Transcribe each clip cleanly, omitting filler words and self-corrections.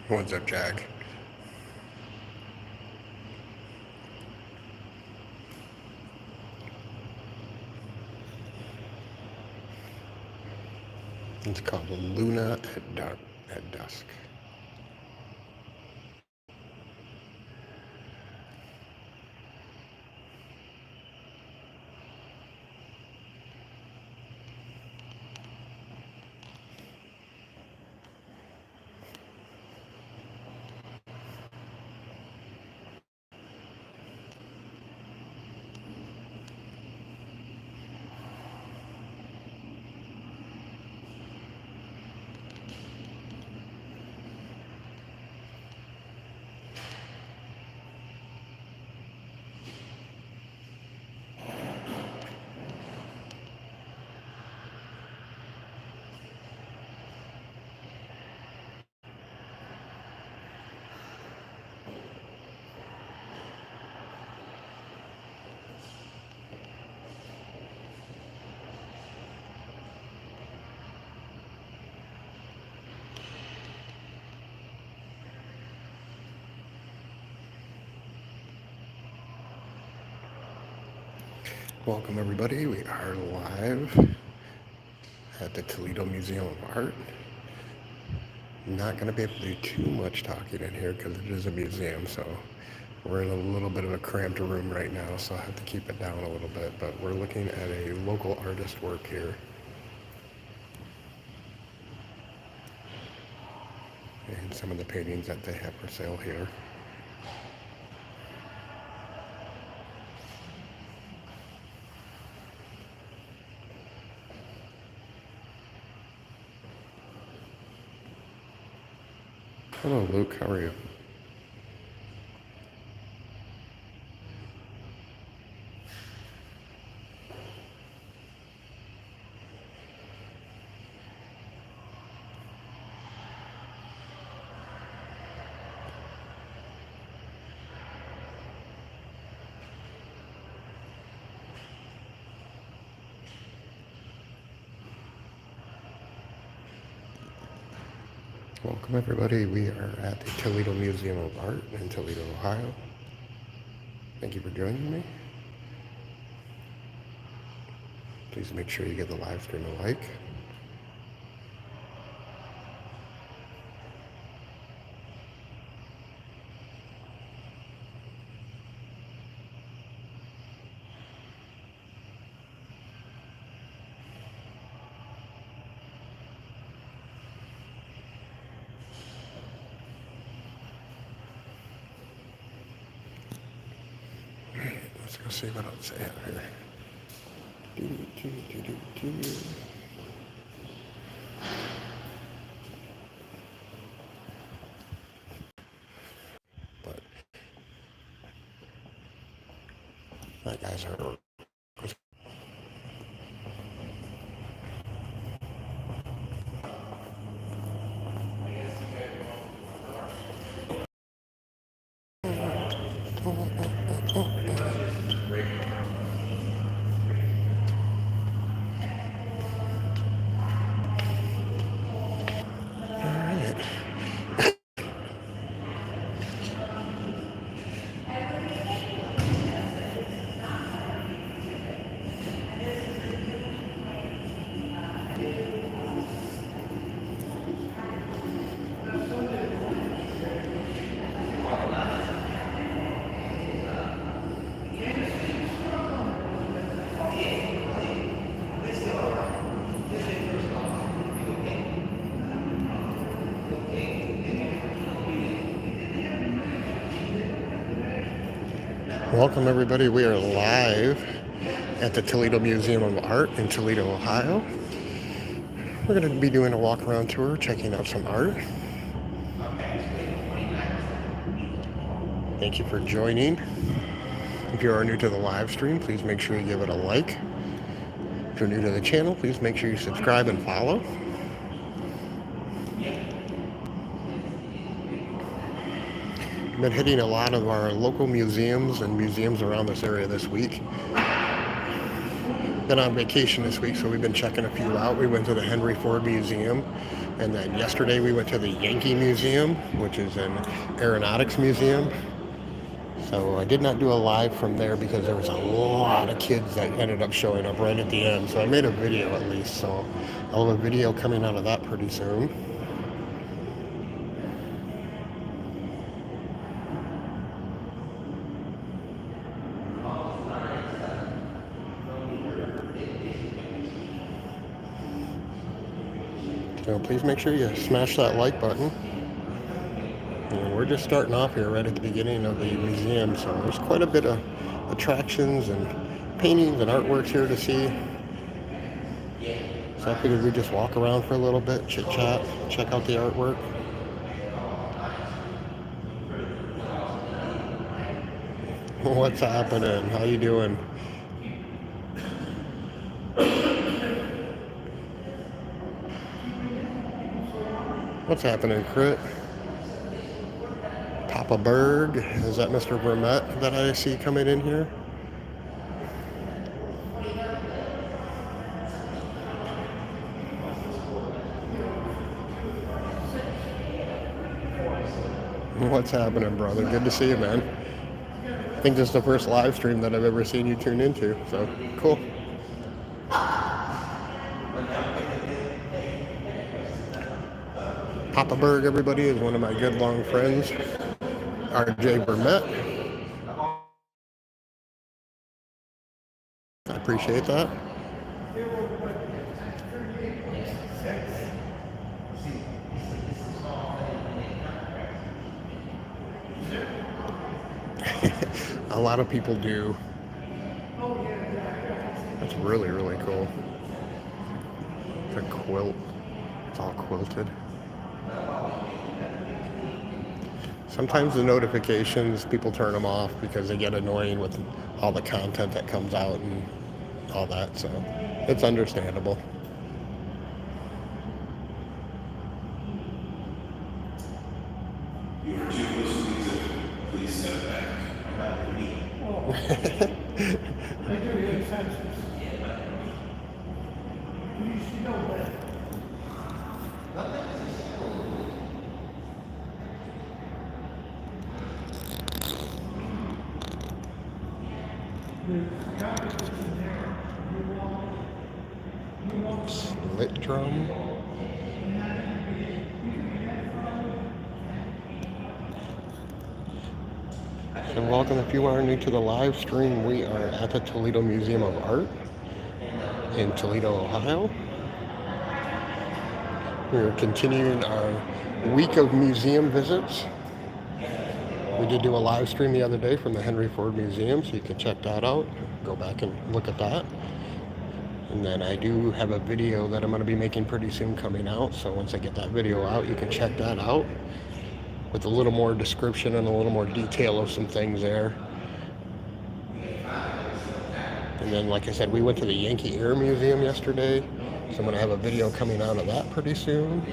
What's up, Jack? It's called Luna at Dark at Dusk. Welcome, everybody. We are live at the Toledo Museum of Art. Not going to be able to do too much talking in here because it is a museum, so we're in a little bit of a cramped room right now, so I have to keep it down a little bit. But we're looking at a local artist work here. And some of the paintings that they have for sale here. Hello, Luke. How are you? Welcome, everybody. We are at the Toledo Museum of Art in Toledo, Ohio. Thank you for joining me. Please make sure you give the live stream a like. Let's go see what else I have here. But that guys are Welcome, everybody. We are live at the Toledo Museum of Art in Toledo, Ohio. We're going to be doing a walk-around tour, checking out some art. Thank you for joining. If you are new to the live stream, please make sure you give it a like. If you're new to the channel, please make sure you subscribe and follow. I've been hitting a lot of our local museums and museums around this area this week. been on vacation this week, so we've been checking a few out. We went to the Henry Ford Museum, and then yesterday we went to the Yankee Museum, which is an aeronautics museum. So I did not do a live from there because there was a lot of kids that ended up showing up right at the end. So I made a video at least. So I'll have a video coming out of that pretty soon. So please make sure you smash that like button. And we're just starting off here right at the beginning of the museum, so there's quite a bit of attractions and paintings and artworks here to see. So I figured we'd just walk around for a little bit, chit chat, check out the artwork. What's happening? How you doing? What's happening, Crit? Papa Berg, is that Mr. Vermette that I see coming in here? What's happening, brother? Good to see you, man. I think this is the first live stream that I've ever seen you tune into, so cool. Papa Berg, everybody, is one of my good long friends. RJ Vermette. I appreciate that. A lot of people do. That's really, really cool. It's a quilt. It's all quilted. Sometimes the notifications, people turn them off because they get annoying with all the content that comes out and all that, so it's understandable. You are too close to me, please step back. I do get senses. You should know that. Slit drum. And welcome, if you are new to the live stream, we are at the Toledo Museum of Art in Toledo, Ohio. We're continuing our week of museum visits. We did do a live stream the other day from the Henry Ford Museum, so you can check that out. Go back and look at that. And then I do have a video that I'm going to be making pretty soon coming out, so once I get that video out, you can check that out with a little more description and a little more detail of some things there. And then, like I said, we went to the Yankee Air Museum yesterday, so I'm going to have a video coming out of that pretty soon.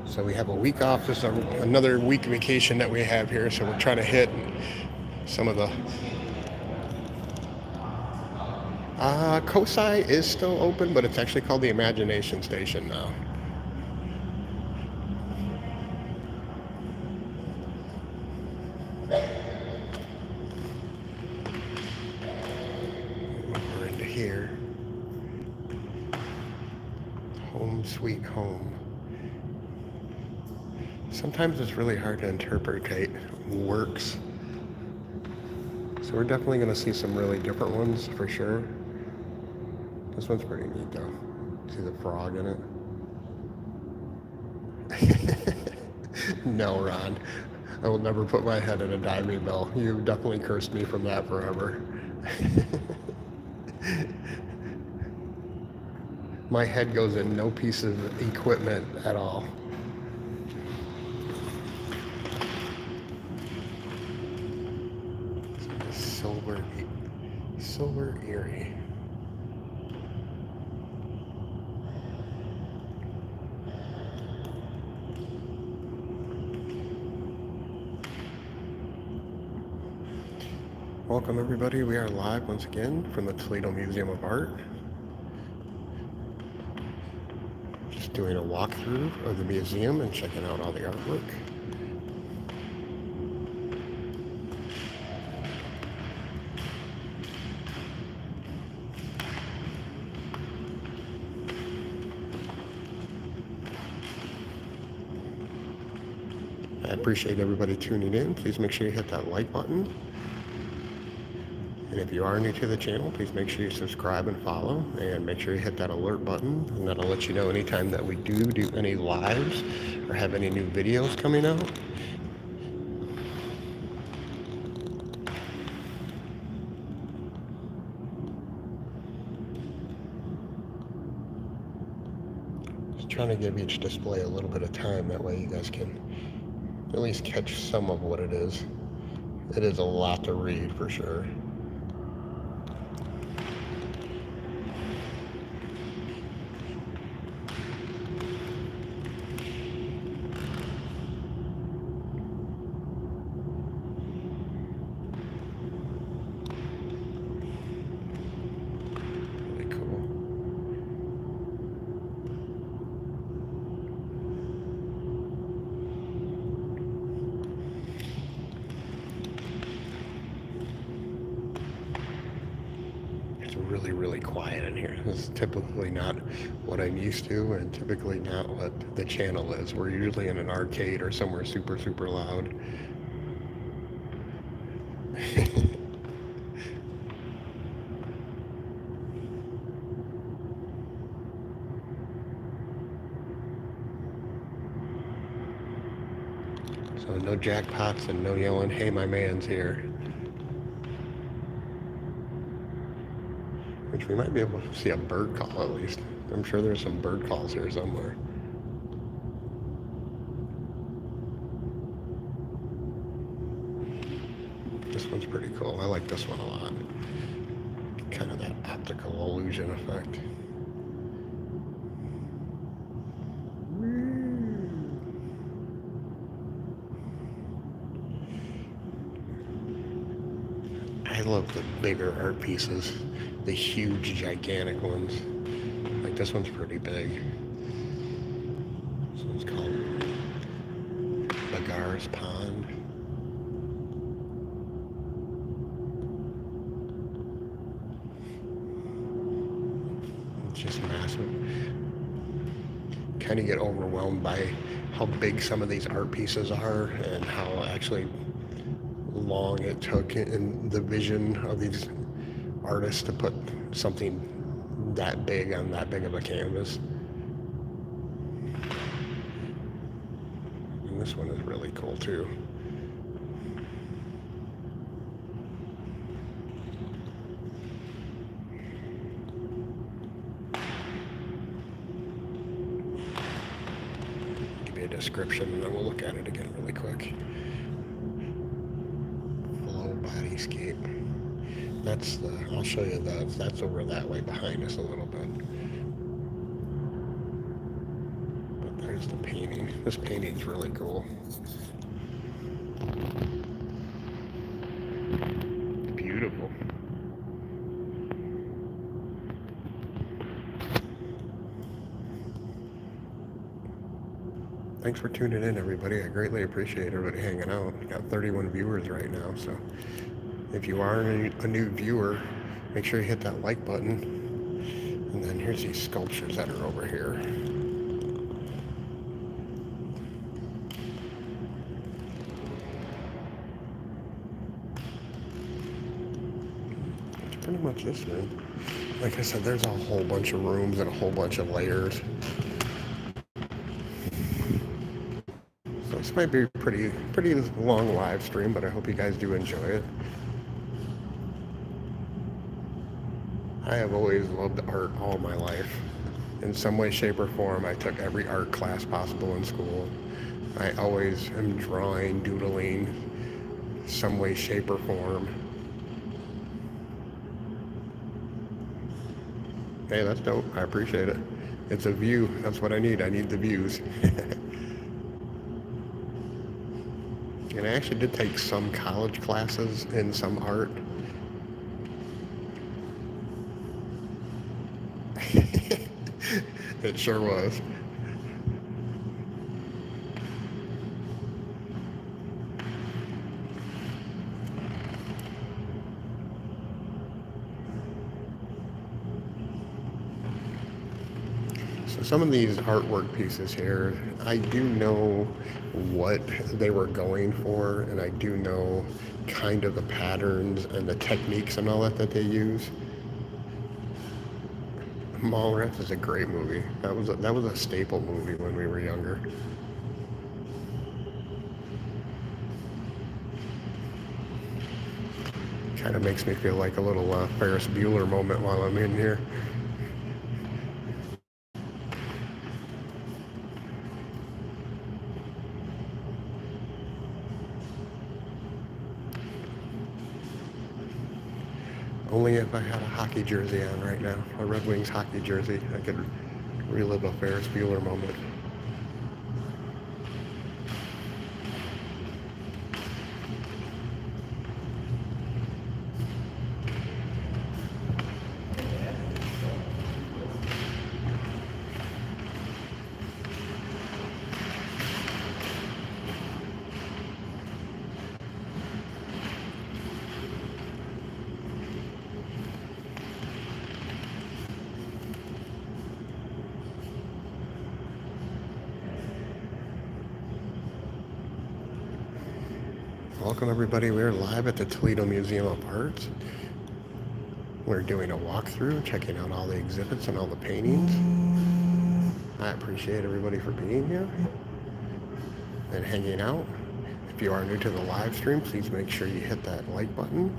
So we have a week off. This is another week vacation that we have here, so we're trying to hit some of the... Kosai is still open, but it's actually called the Imagination Station now. We're into here. Home sweet home. Sometimes it's really hard to interpret works. So we're definitely going to see some really different ones for sure. This one's pretty neat though. See the frog in it? No, Ron. I will never put my head in a diving bell. You definitely cursed me from that forever. My head goes in no piece of equipment at all. Silver Erie. Welcome everybody, we are live once again from the Toledo Museum of Art. Just doing a walkthrough of the museum and checking out all the artwork. I appreciate everybody tuning in. Please make sure you hit that like button. And if you are new to the channel, please make sure you subscribe and follow, and make sure you hit that alert button, and that'll let you know anytime that we do any lives or have any new videos coming out. Just trying to give each display a little bit of time, that way you guys can at least catch some of what it is. It is a lot to read for sure. Really quiet in here. This is typically not what I'm used to, and typically not what the channel is. We're usually in an arcade or somewhere super loud. So no jackpots and no yelling, "Hey, my man's here." Which we might be able to see a bird call at least. I'm sure there's some bird calls here somewhere. This one's pretty cool. I like this one a lot. Kind of that optical illusion effect. I love the bigger art pieces, the huge, gigantic ones. Like this one's pretty big. This one's called Bagar's Pond. It's just massive. Kind of get overwhelmed by how big some of these art pieces are and how actually long it took in the vision of these artists to put something that big on that big of a canvas. And this one is really cool too. Give you a description and then we'll look at it again really quick. Bodyscape. I'll show you that's over that way behind us a little bit. But there's the painting. This painting's really cool. Beautiful. Thanks for tuning in, everybody. I greatly appreciate everybody hanging out. We got 31 viewers right now, so if you are a new viewer, make sure you hit that like button. And then here's these sculptures that are over here. It's pretty much this room. Like I said, there's a whole bunch of rooms and a whole bunch of layers. So this might be a pretty long live stream, but I hope you guys do enjoy it. I have always loved art all my life. In some way, shape, or form, I took every art class possible in school. I always am drawing, doodling, some way, shape, or form. Hey, that's dope. I appreciate it. It's a view. That's what I need. I need the views. And I actually did take some college classes in some art. It sure was. So some of these artwork pieces here, I do know what they were going for, and I do know kind of the patterns and the techniques and all that they use. Mallrats is a great movie. That was a staple movie when we were younger. Kind of makes me feel like a little Ferris Bueller moment while I'm in here. Only if I had a hockey jersey on right now, a Red Wings hockey jersey, I could relive a Ferris Bueller moment. Welcome everybody, we're live at the Toledo Museum of Art. We're doing a walkthrough, checking out all the exhibits and all the paintings. I appreciate everybody for being here and hanging out. If you are new to the live stream, please make sure you hit that like button.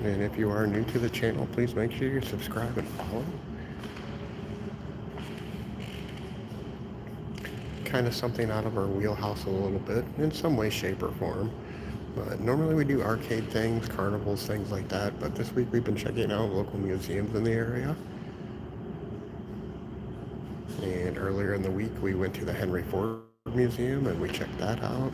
And if you are new to the channel, please make sure you subscribe and follow. Kind of something out of our wheelhouse a little bit, in some way, shape, or form. But normally we do arcade things, carnivals, things like that. But this week we've been checking out local museums in the area. And earlier in the week we went to the Henry Ford Museum and we checked that out.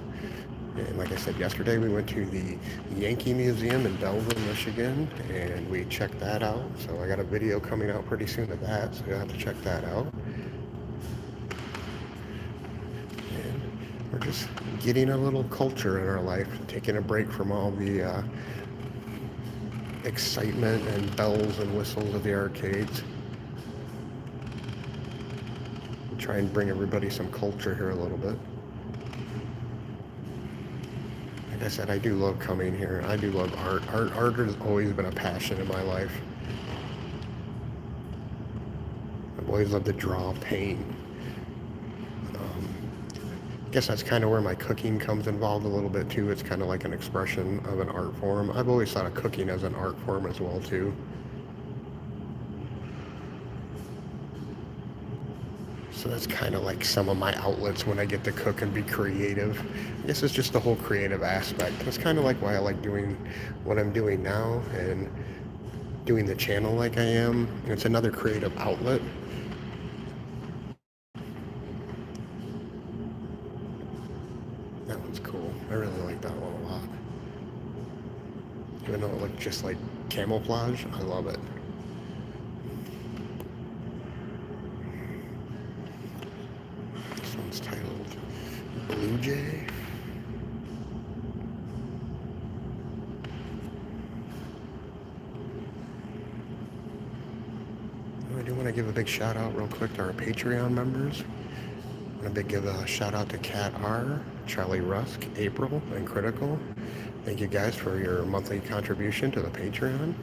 And like I said yesterday, we went to the Yankee Museum in Belleville, Michigan, and we checked that out. So I got a video coming out pretty soon of that, so you'll have to check that out. We're just getting a little culture in our life, taking a break from all the excitement and bells and whistles of the arcades. Try and bring everybody some culture here a little bit. Like I said, I do love coming here. I do love art. Art has always been a passion in my life. I've always loved to draw, paint. I guess that's kind of where my cooking comes involved a little bit too. It's kind of like an expression of an art form. I've always thought of cooking as an art form as well too. So that's kind of like some of my outlets when I get to cook and be creative. I guess it's just the whole creative aspect. That's kind of like why I like doing what I'm doing now and doing the channel like I am. It's another creative outlet. That one's cool. I really like that one a lot. Even though it looked just like camouflage, I love it. This one's titled Blue Jay. I do want to give a big shout out real quick to our Patreon members. I want to give a shout out to Cat R, Charlie Rusk, April, and Critical. Thank you guys for your monthly contribution to the Patreon.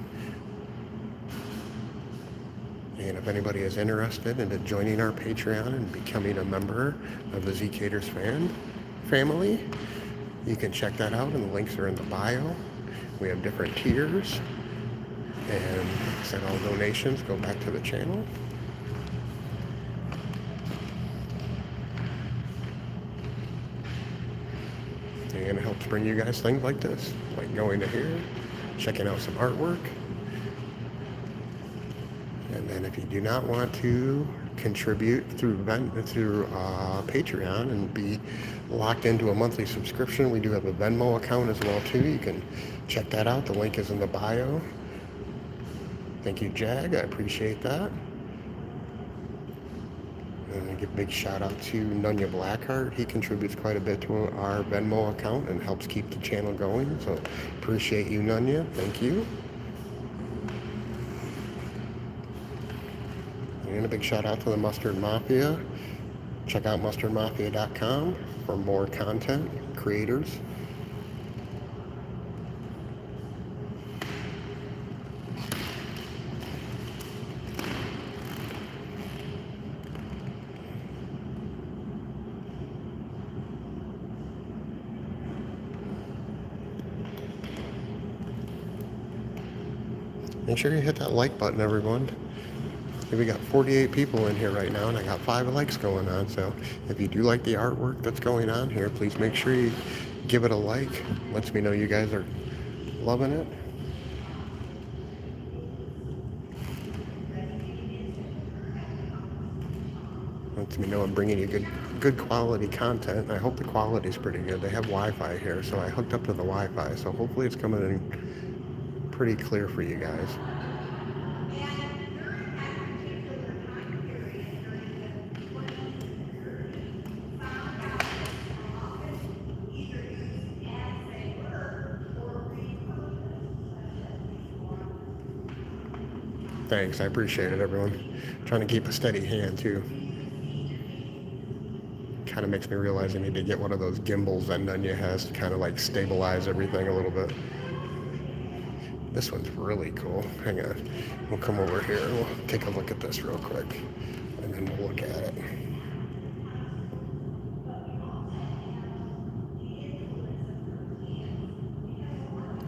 And if anybody is interested in joining our Patreon and becoming a member of the Zcaders family, you can check that out, and the links are in the bio. We have different tiers, and like I said, all donations go back to the channel. And it helps bring you guys things like this, like going to here, checking out some artwork. And then if you do not want to contribute through Patreon and be locked into a monthly subscription. We do have a Venmo account as well too. You can check that out. The link is in the bio. Thank you, Jag. I appreciate that. And I give a big shout out to Nunya Blackheart. He contributes quite a bit to our Venmo account and helps keep the channel going. So appreciate you, Nunya. Thank you. And a big shout out to the Mustard Mafia. Check out mustardmafia.com for more content creators. Make sure you hit that like button, everyone. We got 48 people in here right now, and I got 5 likes going on. So if you do like the artwork that's going on here, please make sure you give it a like. Lets me know you guys are loving it. Lets me know I'm bringing you good quality content. I hope the quality is pretty good. They have Wi-Fi here, so I hooked up to the Wi-Fi. So hopefully it's coming in pretty clear for you guys. Thanks, I appreciate it, everyone. Trying to keep a steady hand too. Kind of makes me realize I need to get one of those gimbals that Nunya has to kind of like stabilize everything a little bit. This one's really cool. Hang on. We'll come over here and we'll take a look at this real quick. And then we'll look at it.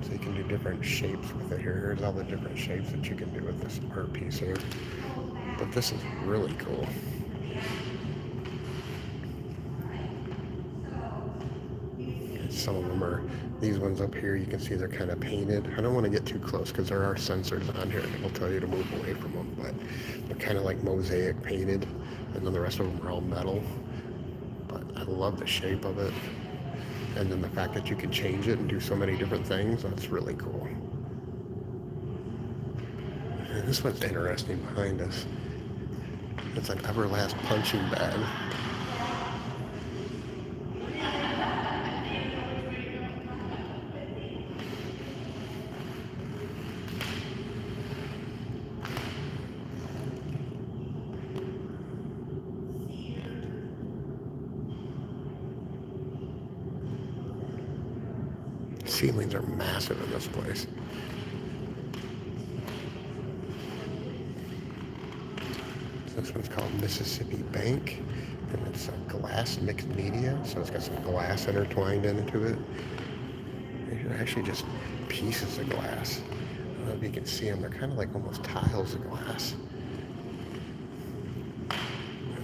So you can do different shapes with it here. Here's all the different shapes that you can do with this art piece here. But this is really cool. Some of them are, these ones up here, you can see they're kind of painted. I don't want to get too close because there are sensors on here that will tell you to move away from them, but they're kind of like mosaic painted, and then the rest of them are all metal. But I love the shape of it, and then the fact that you can change it and do so many different things, that's really cool. And this one's interesting behind us. It's an Everlast punching bag. Ceilings are massive in this place. This one's called Mississippi Bank, and it's a glass mixed media, so it's got some glass intertwined into it. These are actually just pieces of glass. I don't know if you can see them, they're kind of like almost tiles of glass.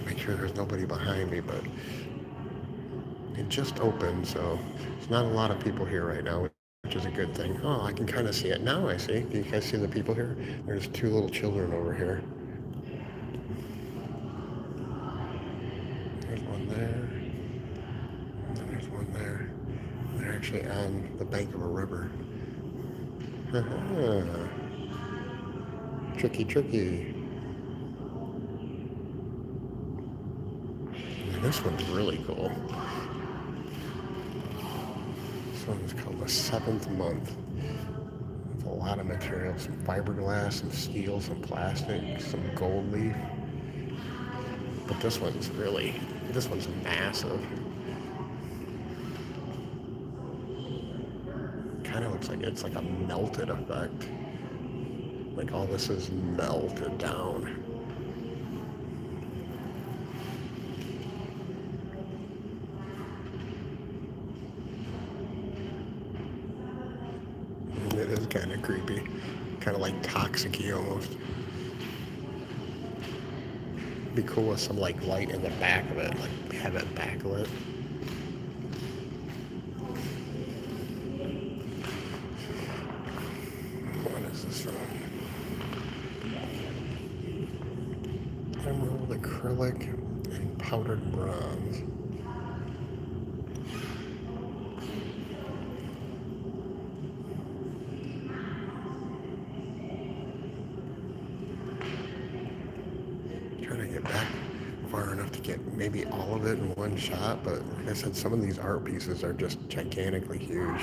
Make sure there's nobody behind me, but it just opened, so there's not a lot of people here right now, which is a good thing. Oh, I can kind of see it now. I see. Do you guys see the people here? There's 2 little children over here. There's one there. And then there's one there. They're actually on the bank of a river. Tricky, tricky. And this one's really cool. This one's called the 7th Month. It's a lot of material, some fiberglass, some steel, some plastic, some gold leaf. But this one's massive. Kind of looks like it's like a melted effect. Like all this is melted down. It is kind of creepy, kind of like toxic-y almost. Be cool with some like light in the back of it, like have it backlit. What is this from? Emerald metallic and powdered bronze. Trying to get back far enough to get maybe all of it in one shot, but like I said, some of these art pieces are just gigantically huge.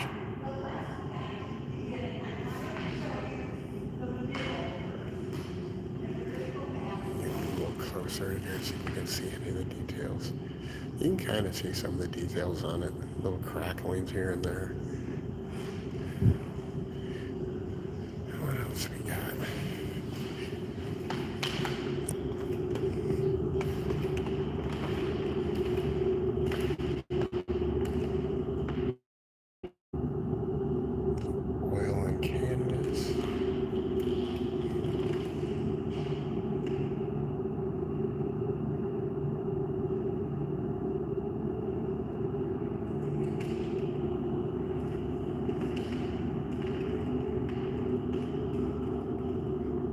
A little closer in here so you can see any of the details. You can kind of see some of the details on it, little cracklings here and there. What else we got? Oil and canvas.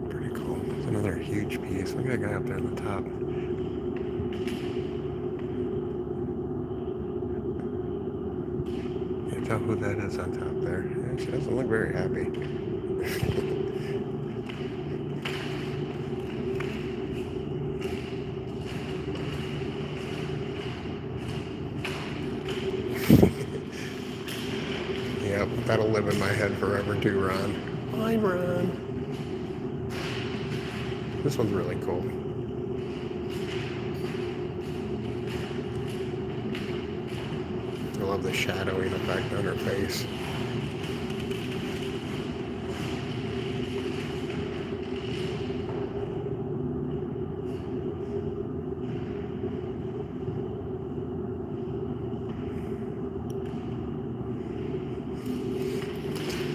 Pretty cool. It's another huge piece. Look at that guy up there on the top. Can't tell who that is on top there. Yeah, she doesn't look very happy. Yep, that'll live in my head forever too, Ron. Fine, Ron. This one's really cool. I love the shadowing effect on her face.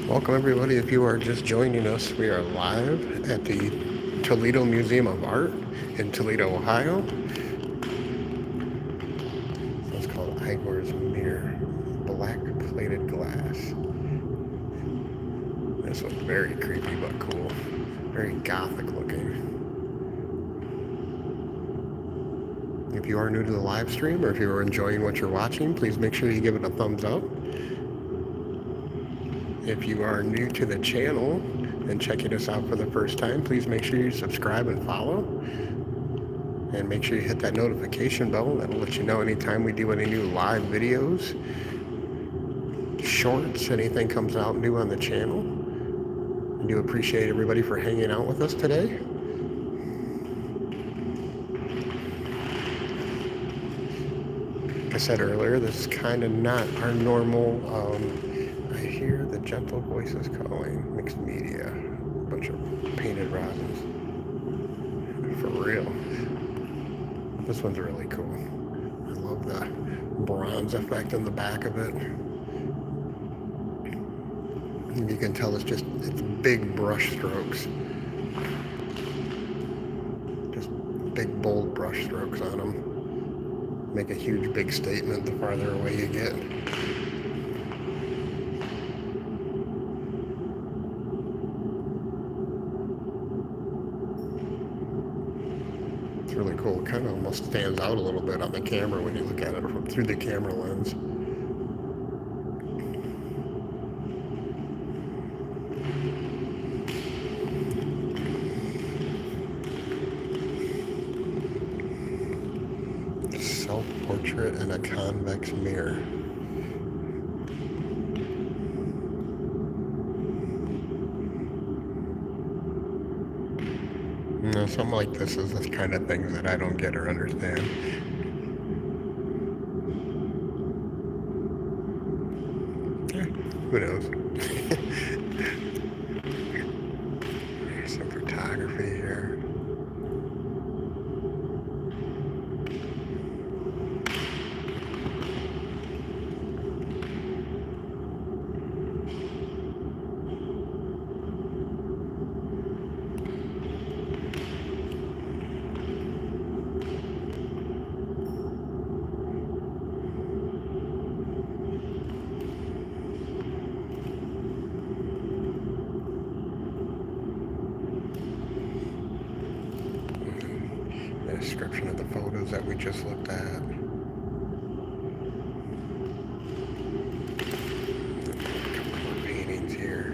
Welcome everybody. If you are just joining us, we are live at the Toledo Museum of Art in Toledo, Ohio. It's called Igor's Mirror, black plated glass. This one's very creepy but cool. Very Gothic looking. If you are new to the live stream or if you are enjoying what you're watching, please make sure you give it a thumbs up. If you are new to the channel and checking us out for the first time, please make sure you subscribe and follow. And make sure you hit that notification bell. That'll let you know anytime we do any new live videos, shorts, anything comes out new on the channel. I do appreciate everybody for hanging out with us today. Like I said earlier, this is kind of not our normal, I hear the gentle voices calling, mixed media, a bunch of painted rosins. For real. This one's really cool. I love the bronze effect on the back of it. And you can tell it's big brush strokes. Just big bold brush strokes on them. Make a huge big statement the farther away you get. It's really cool. It kind of almost stands out a little bit on the camera when you look at it through the camera lens. Self-portrait in a convex mirror. You know, something like this is the kind of things that I don't get or understand. Who knows? There's some photography here. Description of the photo. that we just looked at. A couple more paintings here.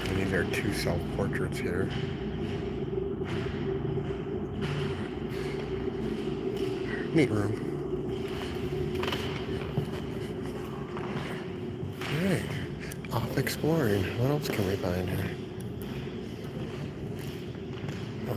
And these are two self-portraits here. Neat room. Alright, off exploring. What else can we find here? Oh.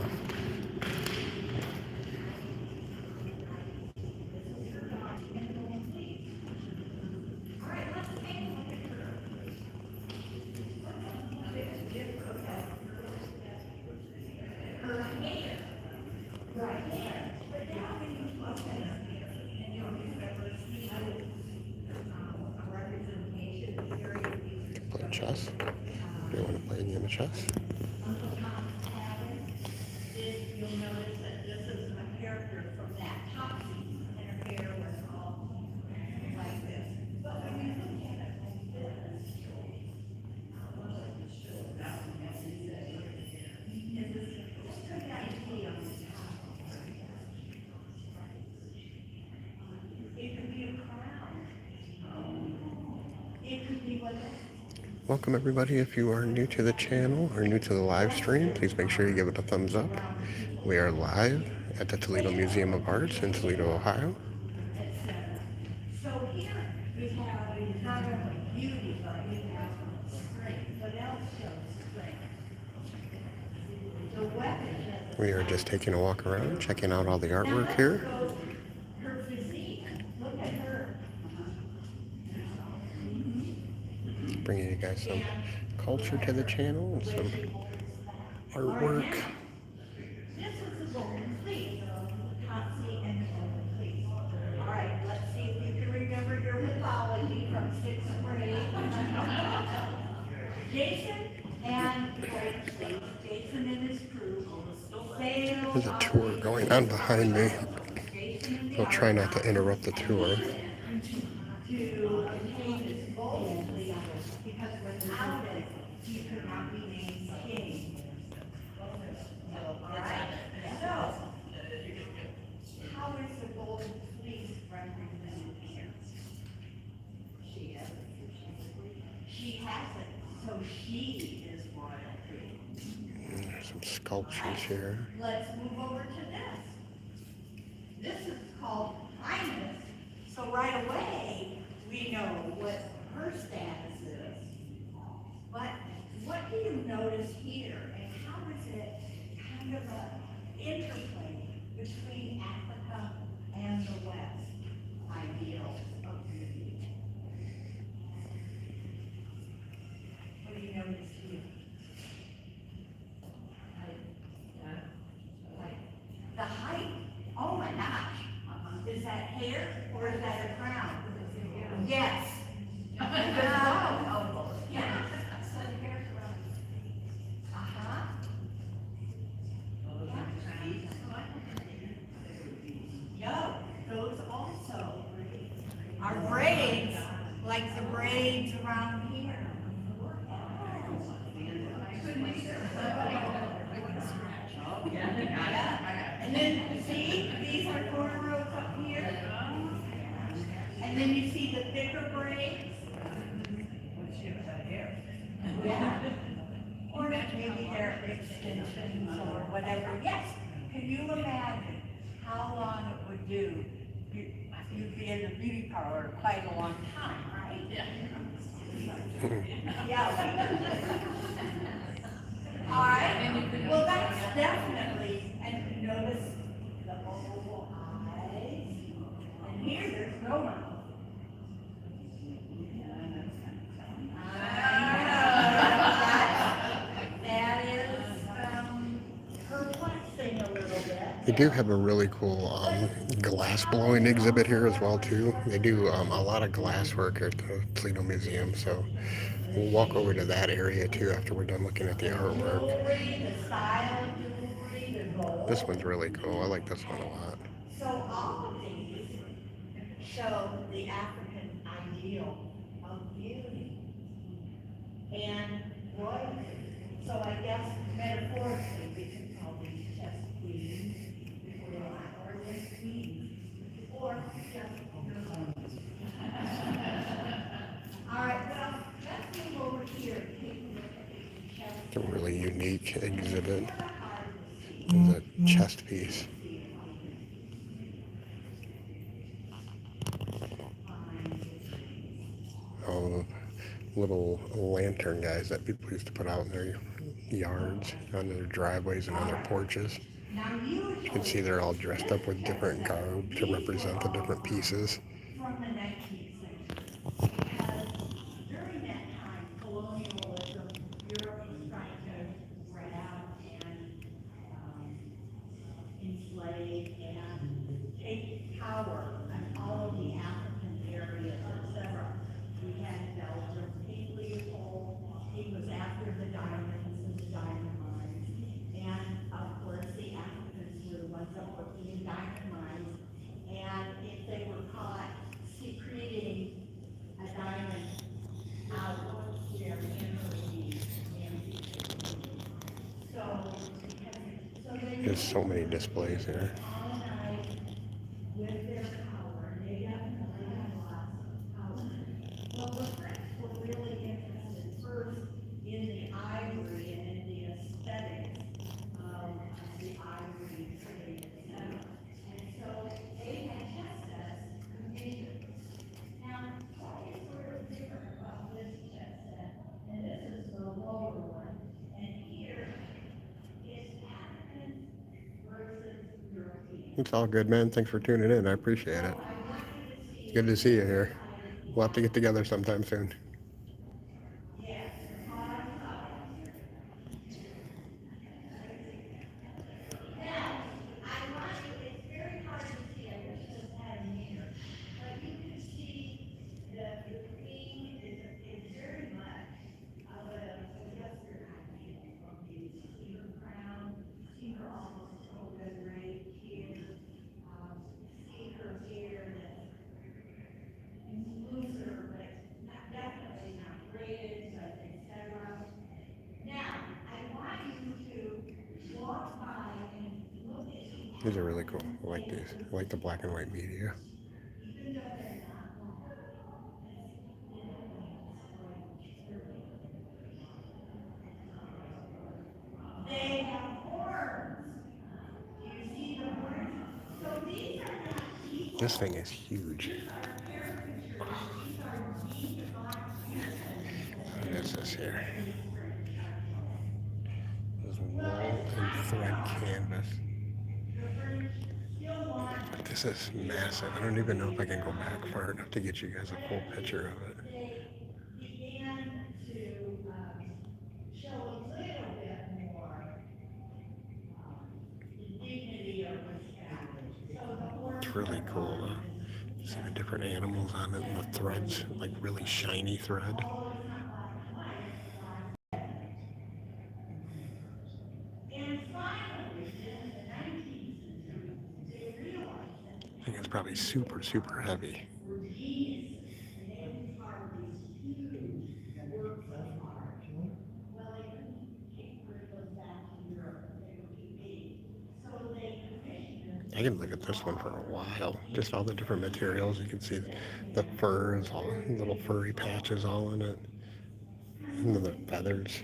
Play chess. Do you want to play a game of chess? You'll notice that this is a character from that top scene, and her hair was all like this. But when you look at it like this, is this good idea? It could be a crown. It could be what. Welcome everybody. If you are new to the channel or new to the live stream, please make sure you give it a thumbs up. We are live at the Toledo Museum of Art in Toledo, Ohio. So here we have not only beauty, but we have strength. What else shows strength? The weapon. We are just taking a walk around, checking out all the artwork here. Her physique. Look at her. Bringing you guys some culture to the channel and some artwork. This is the golden fleece. Topsy and the golden fleece. All right, let's see if you can remember your mythology from 6th grade. Jason and Jason and his crew sailed. There's a tour going on behind me. I'll try not to interrupt the tour. To obtain this golden fleece, because without it, he could not be named king. All right, so, how is the golden fleece represented here? She has it. She has it, so she is royalty. There's some sculptures here. Let's move over to this. This is called highness. So right away, we know what her status is. But what do you notice here, and how is it kind of an interplay between Africa and the West ideals of beauty? What do you notice here? The height. Oh my gosh. Is that hair or is that a crown? Yes. Yeah. Uh-huh. No, those also are braids, like the braids around here. Yeah. And then, see, these are cornrows up here. And then you see the thicker braids. Yeah. Or maybe they're extensions or whatever. Yes. Can you imagine how long it would do? You'd be in the beauty parlor quite a long time, right? Yeah. Yeah. All right. Well, that's definitely, and notice the oval eyes. And here, there's no mouth. That is perplexing a little bit. They do have a really cool glass blowing exhibit here as well too. They do a lot of glass work at the Toledo Museum, so we'll walk over to that area too after we're done looking at the artwork. Jewelry, the style of jewelry, the This one's really cool. I like this one a lot. So all of these show the African ideal of beauty and royalty. So I guess metaphorically, we can call these just queens, or just queens, or just queens. All right, well, let's move over here and take a look at these chess. It's a really unique exhibit. It's a chest piece. Oh, little lantern guys that people used to put out in their yards, on their driveways, and on their porches. You can see they're all dressed up with different garb to represent the different pieces. From the 19th century, because during that time, colonialism, Europe was trying to grab and enslave and take power on all of the African areas, etc. We had Belgium, King Leopold, he was after the diamonds and the diamond mines. And of course, the Africans were the ones that were in diamond mines. And if they were caught secreting a diamond out of their inner. So they There's so many displays here. colonized with their power, they definitely had lots of power. Well, the French were really interested first in the ivory and in the aesthetics of the ivory trade, etc. And so they had chess sets created. Now, what is sort of different about this chess set, and this is the lower one, and here is African versus European. It's all good, man. Thanks for tuning in. I appreciate it. Good to see you here. We'll have to get together sometime soon. These are really cool. I like these. I like the black and white media. They have horns. Do you see the horns? So these are not people. This thing is huge. What is this here? This is wool and thread canvas. But this is massive. I don't even know if I can go back far enough to get you guys a full picture of it. They began to show a little bit more the dignity of the so the horns. It's really cool though. See the different animals on it and the threads, like really shiny thread. I think it's probably super, super heavy. I can look at this one for a while. Just all the different materials. You can see the furs, all little furry patches all in it. And then the feathers.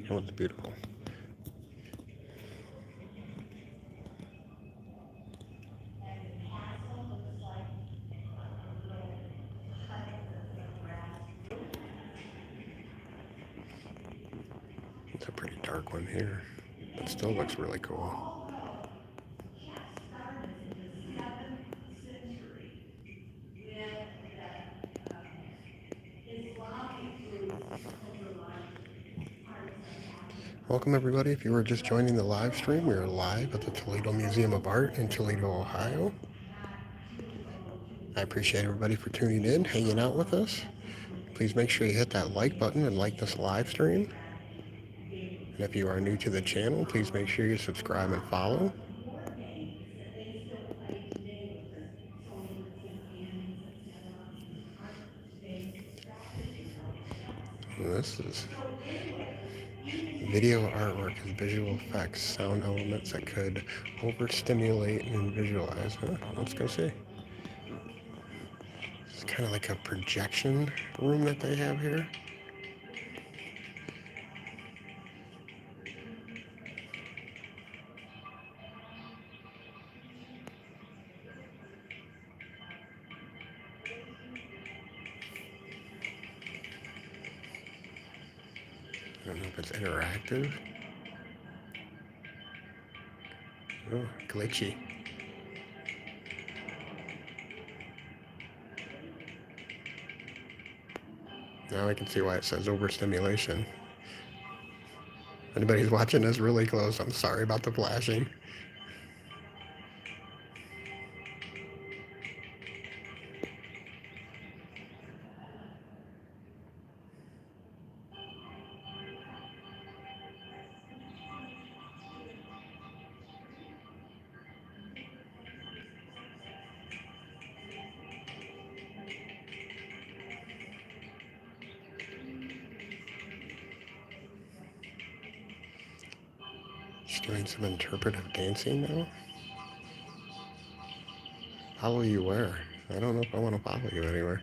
That one's beautiful. It's a pretty dark one here, but still looks really cool. Welcome everybody. If you were just joining the live stream, we are live at the Toledo Museum of Art in Toledo, Ohio. I appreciate everybody for tuning in, hanging out with us. Please make sure you hit that like button and like this live stream. And if you are new to the channel, please make sure you subscribe and follow. And this is video artwork is visual effects, sound elements that could overstimulate and visualize. Huh, let's go see. It's kind of like a projection room that they have here. I don't know if it's interactive. Oh, glitchy. Now I can see why it says overstimulation. Anybody's watching this really close, I'm sorry about the flashing. Just doing some interpretive dancing now. Follow you where? I don't know if I want to follow you anywhere.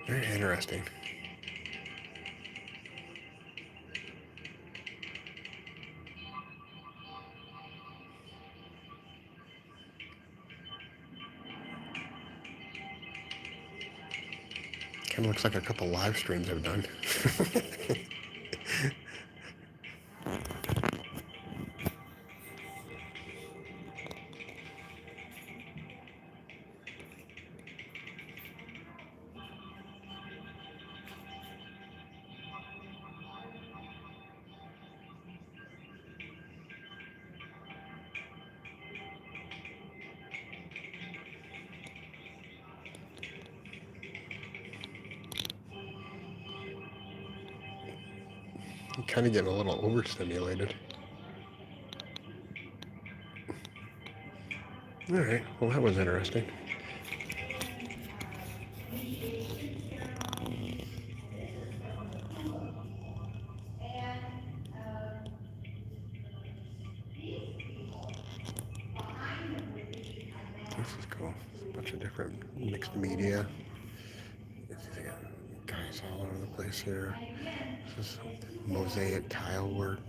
Very interesting. Kind of looks like a couple live streams I've done. I'm kind of getting a little overstimulated. All right, well that was interesting. This is cool. A bunch of different mixed media. Guys all over the place here. This is mosaic tile work.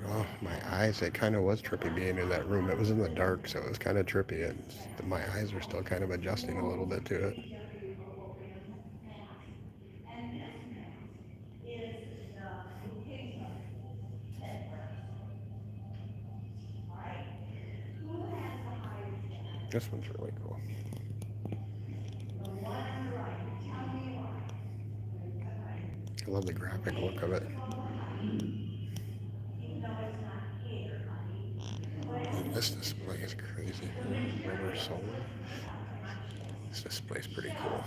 Oh, my eyes, it kind of was trippy being in that room. It was in the dark, so it was kind of trippy. My eyes were still kind of adjusting a little bit to it. This one's really cool. I love the graphic look of it. And this display is crazy. River Solar. This display's pretty cool.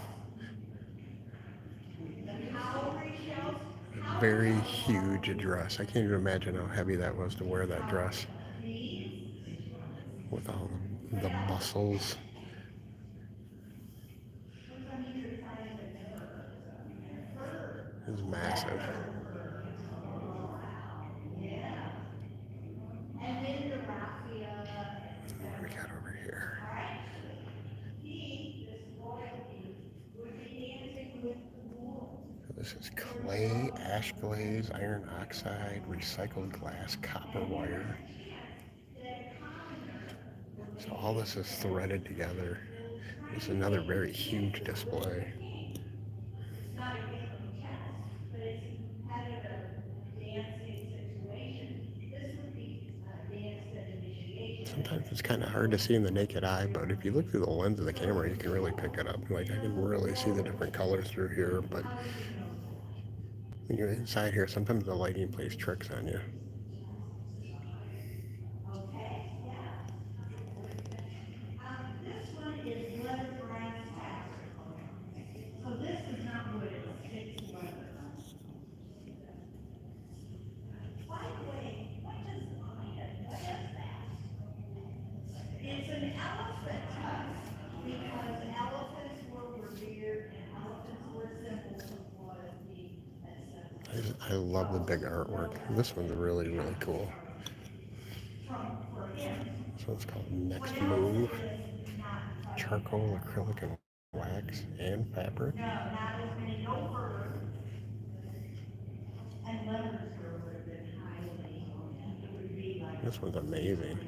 A very huge dress. I can't even imagine how heavy that was to wear that dress. With all the muscles. It's massive. What do we got over here? This is clay, ash glaze, iron oxide, recycled glass, copper wire. So all this is threaded together. It's another very huge display. It's not a game of chess, but it's a competitive dancing situation. This would be dance and initiation. Sometimes it's kind of hard to see in the naked eye, but if you look through the lens of the camera, you can really pick it up. Like I can really see the different colors through here, but when you're inside here, sometimes the lighting plays tricks on you. Okay, yeah. This one is leather brass fabric. So this is not wood, it's leather. By the way, what is that? It's an elephant tusk, because elephants were revered and elephants were symbols of loyalty, etc. I love the big artwork. This one's really, really cool. For him, So it's called Next Move. Charcoal, acrylic, and wax, and fabric. no, not as many, no fur, and leather fur would have been highly, it would be like. This one's amazing.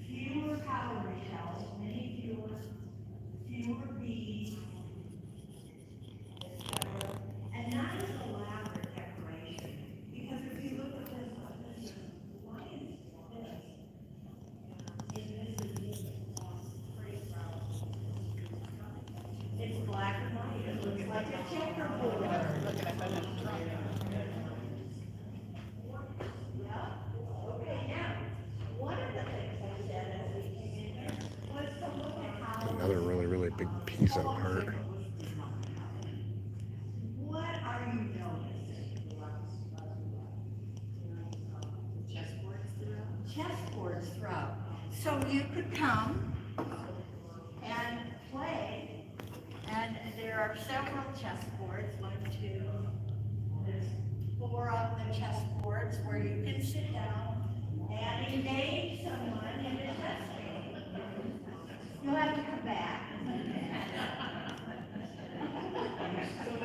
Fewer calorie shells, many fewer beads, etc. And not as elaborate decoration, because if you look at this one, this is, why is this? It's black and white, it looks like a checkerboard. Yeah, okay, now, one of the things I said as we came in here was to look at how. Another really, really big piece of art. What are you noticing? Chessboards throughout. So you could come and play, and there are several chessboards, 1, 2, there's 4 of the chessboards where you can sit down and engage someone in a chess game. You'll have to come back.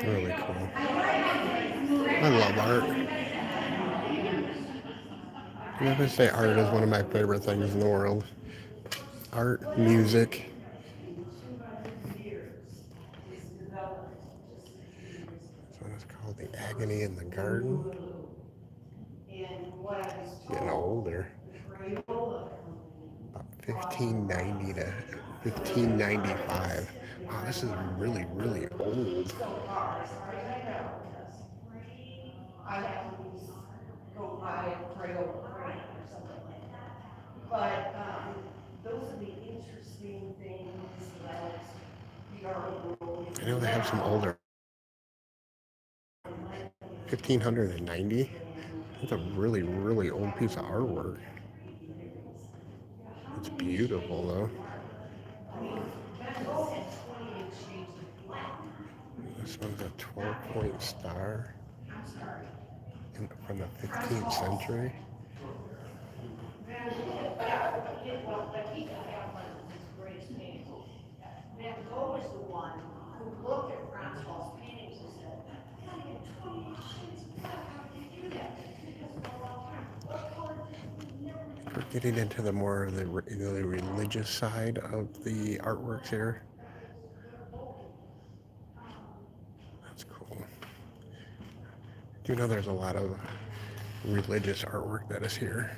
Really cool. I love art. I never say art is one of my favorite things in the world. Art, music. So it's called The Agony in the Garden. Getting older. About 1590 to 1595. Wow, this is really, really old. I always go by Crayola or something like that. But, those are the interesting things that the art world. I know they have some older. 1590. That's a really, really old piece of artwork. It's beautiful though. This one's a 12-point star from the 15th century. Van Gogh was the one who looked at Francois' paintings and said, "I gotta get 20 shades of black. How do you do that?" Because for a long time, what color did we never? We're getting into the more of the religious side of the artworks here. That's cool. Do you know there's a lot of religious artwork that is here?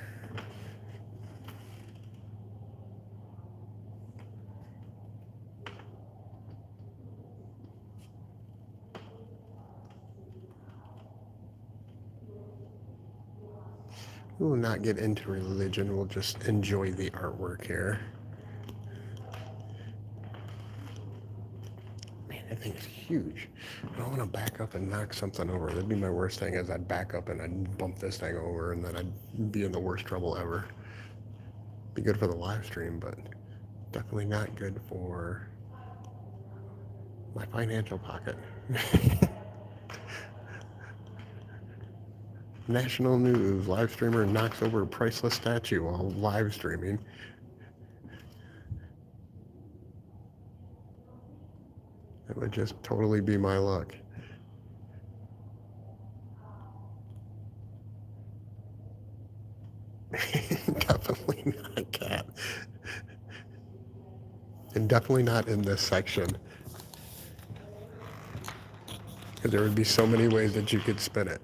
We will not get into religion, we'll just enjoy the artwork here. Man, that thing is huge. I don't want to back up and knock something over. That'd be my worst thing, is I'd back up and I'd bump this thing over and then I'd be in the worst trouble ever. Be good for the live stream, but definitely not good for my financial pocket. National news, live streamer knocks over priceless statue while live streaming. That would just totally be my luck. Definitely not a cat. And definitely not in this section. Because there would be so many ways that you could spin it.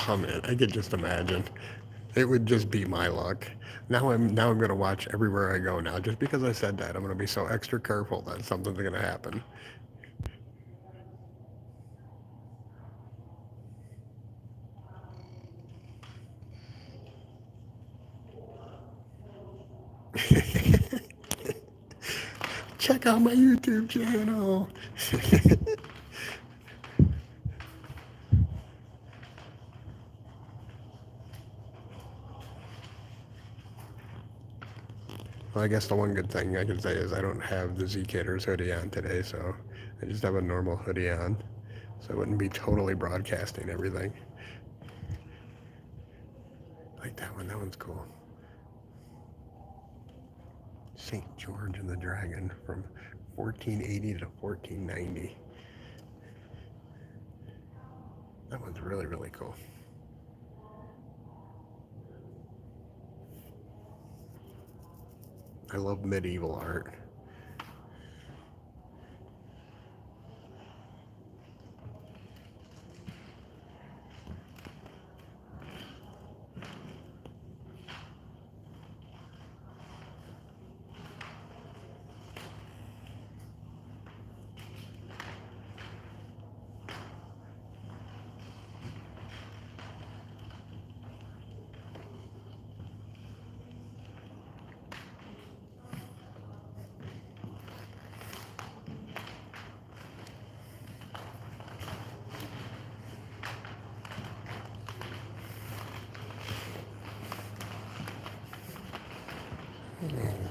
Oh man, I could just imagine. It would just be my luck. Now I'm gonna watch everywhere I go now. Just because I said that, I'm gonna be so extra careful that something's gonna happen. Check out my YouTube channel. Well, I guess the one good thing I can say is I don't have the Zcaders hoodie on today, so I just have a normal hoodie on. So I wouldn't be totally broadcasting everything. Like that one, that one's cool. St. George and the Dragon from 1480 to 1490. That one's really, really cool. I love medieval art.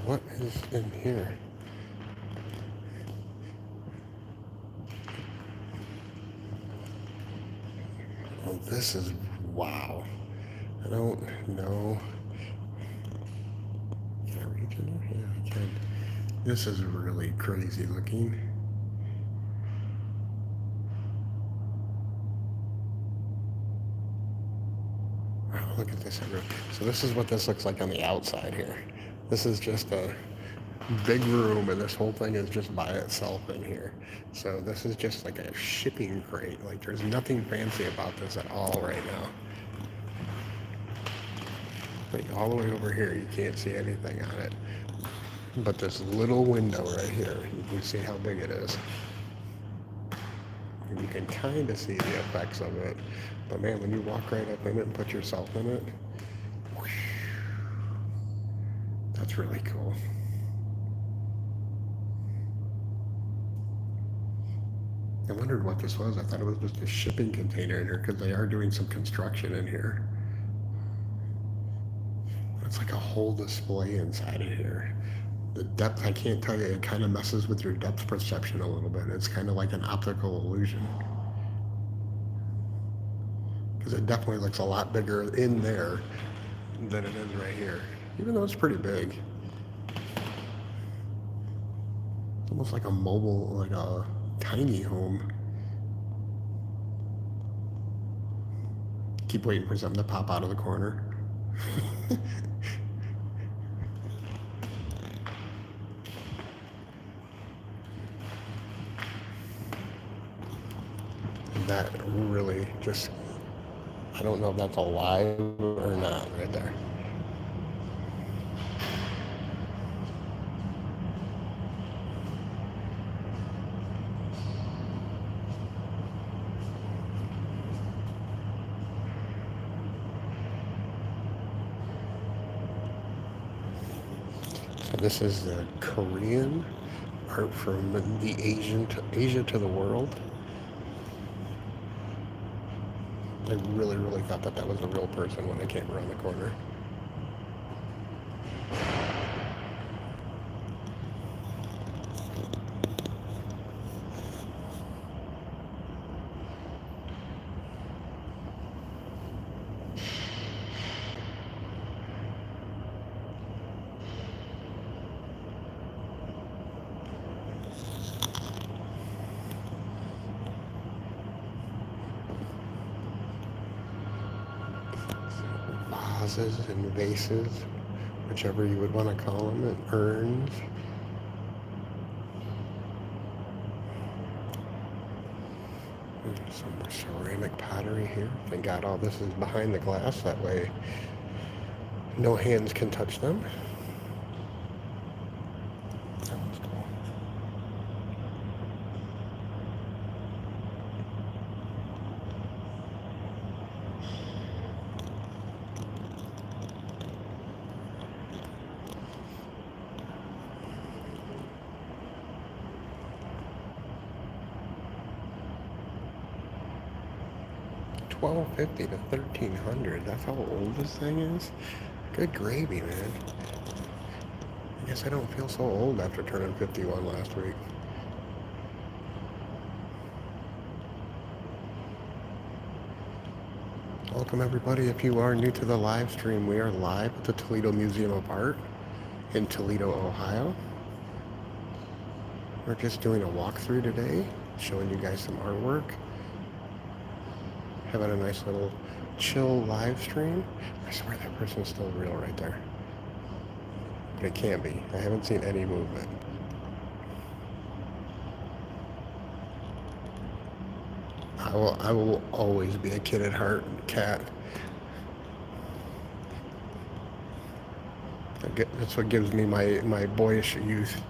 What is in here? Oh, this is wow. I don't know. Can I reach in there? Yeah, I can. This is really crazy looking. Wow, look at this. So this is what this looks like on the outside here. This is just a big room, and this whole thing is just by itself in here. So this is just like a shipping crate. Like there's nothing fancy about this at all right now. Like all the way over here, you can't see anything on it. But this little window right here, you can see how big it is. And you can kind of see the effects of it. But man, when you walk right up in it and put yourself in it, whoosh, that's really cool. I wondered what this was. I thought it was just a shipping container in here because they are doing some construction in here. It's like a whole display inside of here. The depth, I can't tell you, it kind of messes with your depth perception a little bit. It's kind of like an optical illusion. Because it definitely looks a lot bigger in there than it is right here. Even though it's pretty big. It's almost like a mobile, like a tiny home. Keep waiting for something to pop out of the corner. That really just, I don't know if that's alive or not right there. So this is the Korean art from the Asia to the world. I really, really thought that that was a real person when I came around the corner. vases and vases, whichever you would want to call them, and urns. And some more ceramic pottery here. Thank God all this is behind the glass, that way no hands can touch them. That one's cool. $1250 to $1300. That's how old this thing is. Good gravy, man. I guess I don't feel so old after turning 51 last week. Welcome everybody. If you are new to the live stream, we are live at the Toledo Museum of Art in Toledo, Ohio. We're just doing a walkthrough today, showing you guys some artwork. Having a nice little chill live stream. I swear that person's still real right there. But it can't be. I haven't seen any movement. I will always be a kid at heart, cat. That's what gives me my boyish youth.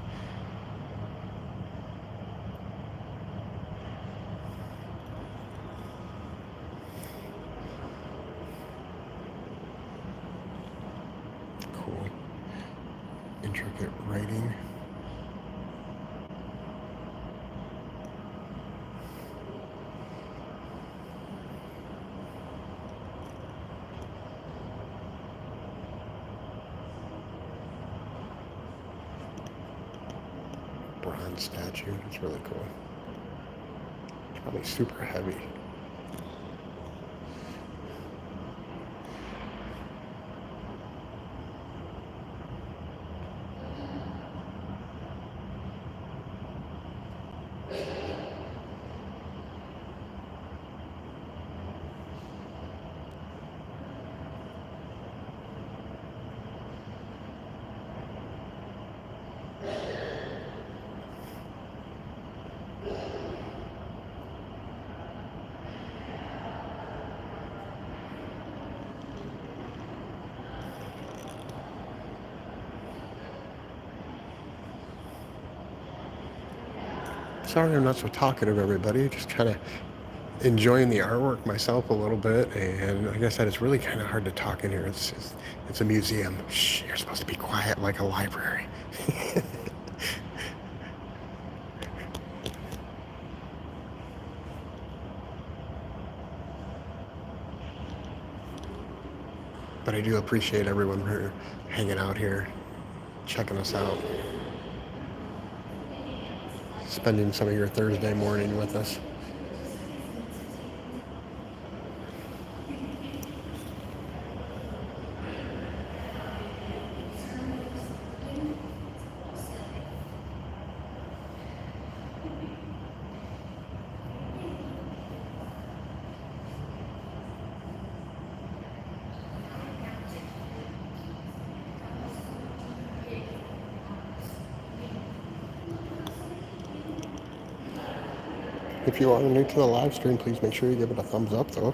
Cool. Intricate writing. Bronze statue. It's really cool. It's probably super heavy. Sorry I'm not so talkative, everybody. Just kind of enjoying the artwork myself a little bit. And like I said, it's really kind of hard to talk in here. It's a museum. Shh, you're supposed to be quiet like a library. But I do appreciate everyone for hanging out here, checking us out, spending some of your Thursday morning with us. If you are new to the live stream, please make sure you give it a thumbs up, though.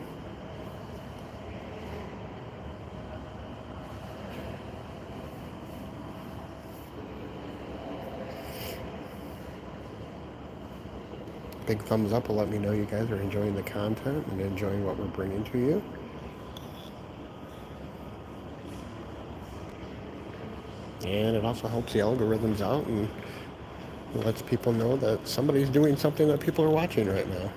Big thumbs up will let me know you guys are enjoying the content and enjoying what we're bringing to you. And it also helps the algorithms out and lets people know that somebody's doing something that people are watching right now.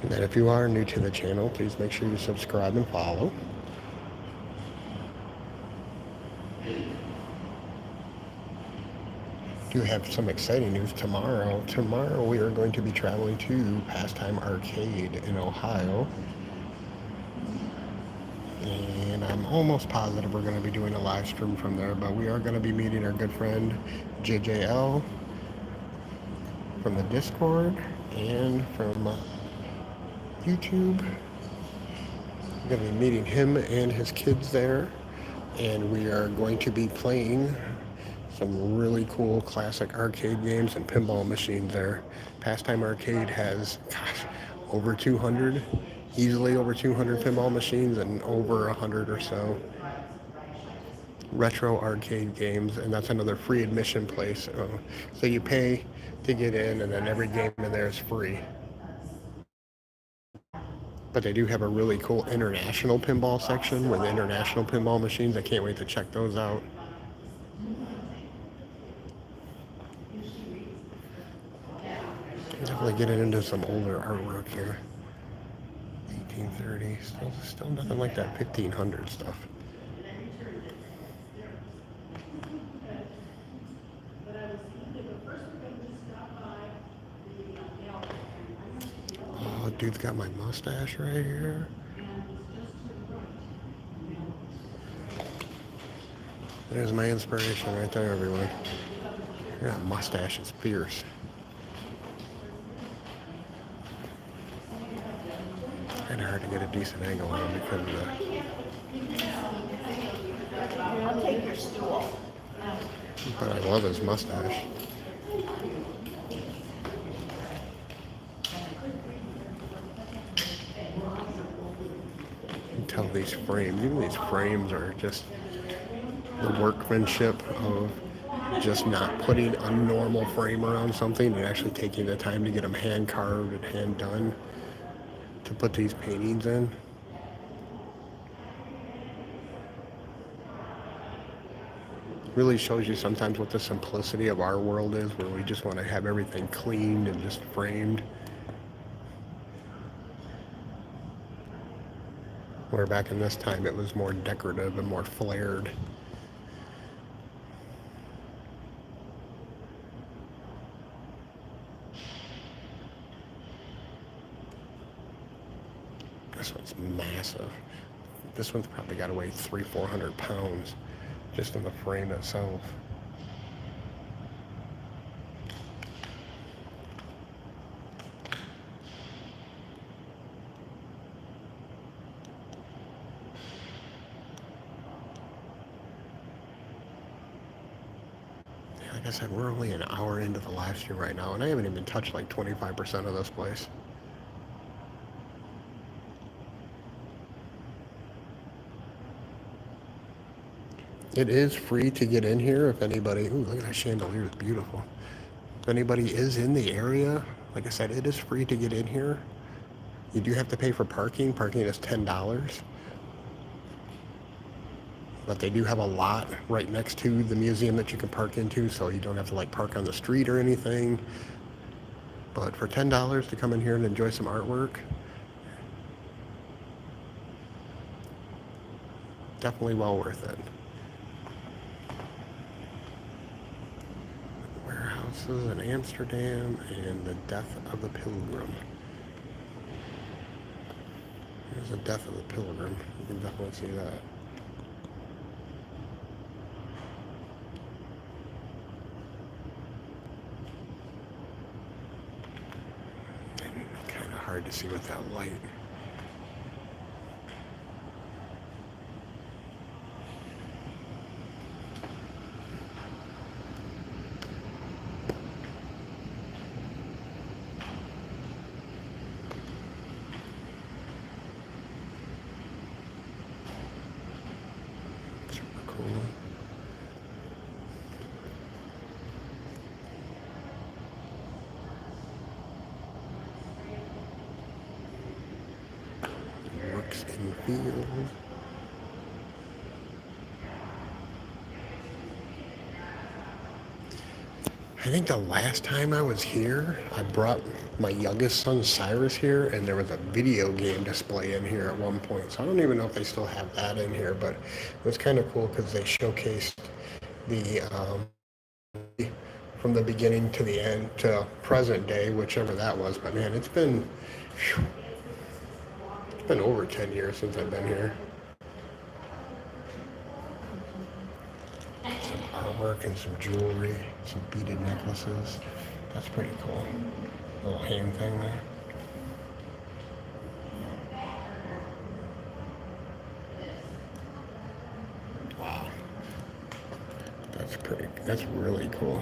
And if you are new to the channel, please make sure you subscribe and follow. Do have some exciting news tomorrow. Tomorrow we are going to be traveling to Pastime Arcade in Ohio And I'm almost positive we're going to be doing a live stream from there, but we are going to be meeting our good friend JJL from the Discord and from YouTube. We're going to be meeting him and his kids there, and we are going to be playing some really cool classic arcade games and pinball machines there. Pastime Arcade has, over 200, easily over 200 pinball machines and over 100 or so retro arcade games, and that's another free admission place. So you pay to get in, and then every game in there is free. But they do have a really cool international pinball section with international pinball machines. I can't wait to check those out. Definitely getting into some older artwork here. 1830, still nothing like that 1500 stuff. Oh, dude's got my mustache right here. There's my inspiration right there, everyone. That mustache is fierce. Kind of hard to get a decent angle on him because of the... I'll take your stool. But I love his mustache. You can tell these frames, even these frames are just the workmanship of just not putting a normal frame around something and actually taking the time to get them hand carved and hand done to put these paintings in. Really shows you sometimes what the simplicity of our world is, where we just want to have everything cleaned and just framed. Where back in this time it was more decorative and more flared. This one's massive. This one's probably got to weigh 300-400 pounds just in the frame itself. Like I said, we're only an hour into the live stream right now, and I haven't even touched like 25% of this place. It is free to get in here if anybody... Ooh, look at that chandelier, it's beautiful. If anybody is in the area, like I said, it is free to get in here. You do have to pay for parking. Parking is $10. But they do have a lot right next to the museum that you can park into, so you don't have to like park on the street or anything. But for $10 to come in here and enjoy some artwork, definitely well worth it. Warehouses in Amsterdam and the Death of the Pilgrim. There's the Death of the Pilgrim. You can definitely see that. Kind of hard to see with that light. I think the last time I was here, I brought my youngest son Cyrus here, and there was a video game display in here at one point. So I don't even know if they still have that in here, but it was kind of cool because they showcased the from the beginning to the end to present day, whichever that was. But man, it's been been over 10 years since I've been here. Some artwork and some jewelry, some beaded necklaces. That's pretty cool. Little hand thing there. Wow. That's really cool.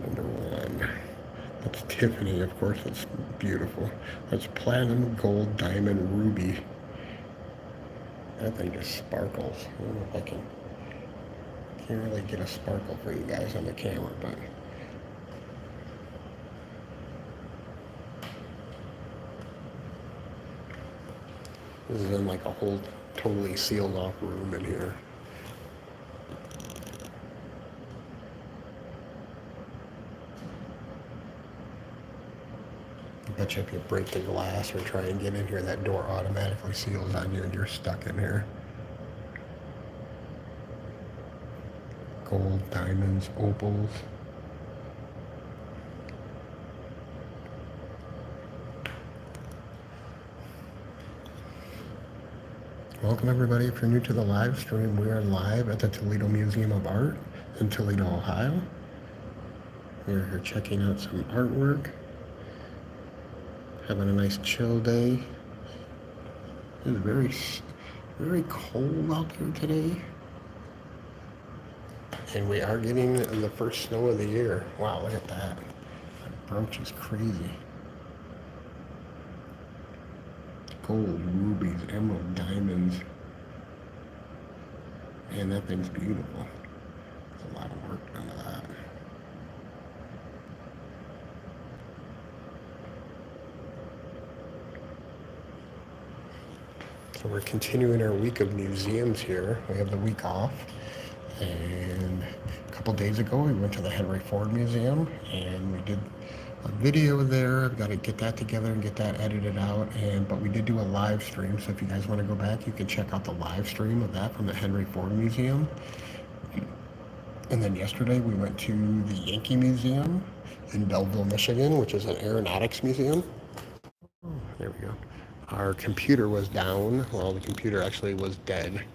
Number one. That's Tiffany, of course, it's beautiful. That's platinum, gold, diamond, ruby. That thing just sparkles. I don't know if I can't really get a sparkle for you guys on the camera, but this is in like a whole totally sealed off room in here. I bet you if you break the glass or try and get in here, that door automatically seals on you and you're stuck in here. Gold, diamonds, opals. Welcome everybody. If you're new to the live stream, we are live at the Toledo Museum of Art in Toledo, Ohio. We're here checking out some artwork. Having a nice chill day. It's very cold out there today. And we are getting the first snow of the year. Wow, look at that. That brooch is crazy. Gold, rubies, emerald, diamonds. Man, that thing's beautiful. There's a lot of work done to that. So we're continuing our week of museums here. We have the week off. And a couple days ago, we went to the Henry Ford Museum and we did a video there. I've got to get that together and get that edited out. But we did do a live stream. So if you guys want to go back, you can check out the live stream of that from the Henry Ford Museum. And then yesterday, we went to the Yankee Museum in Belleville, Michigan, which is an aeronautics museum. Oh, there we go. Our computer was down. Well, the computer actually was dead.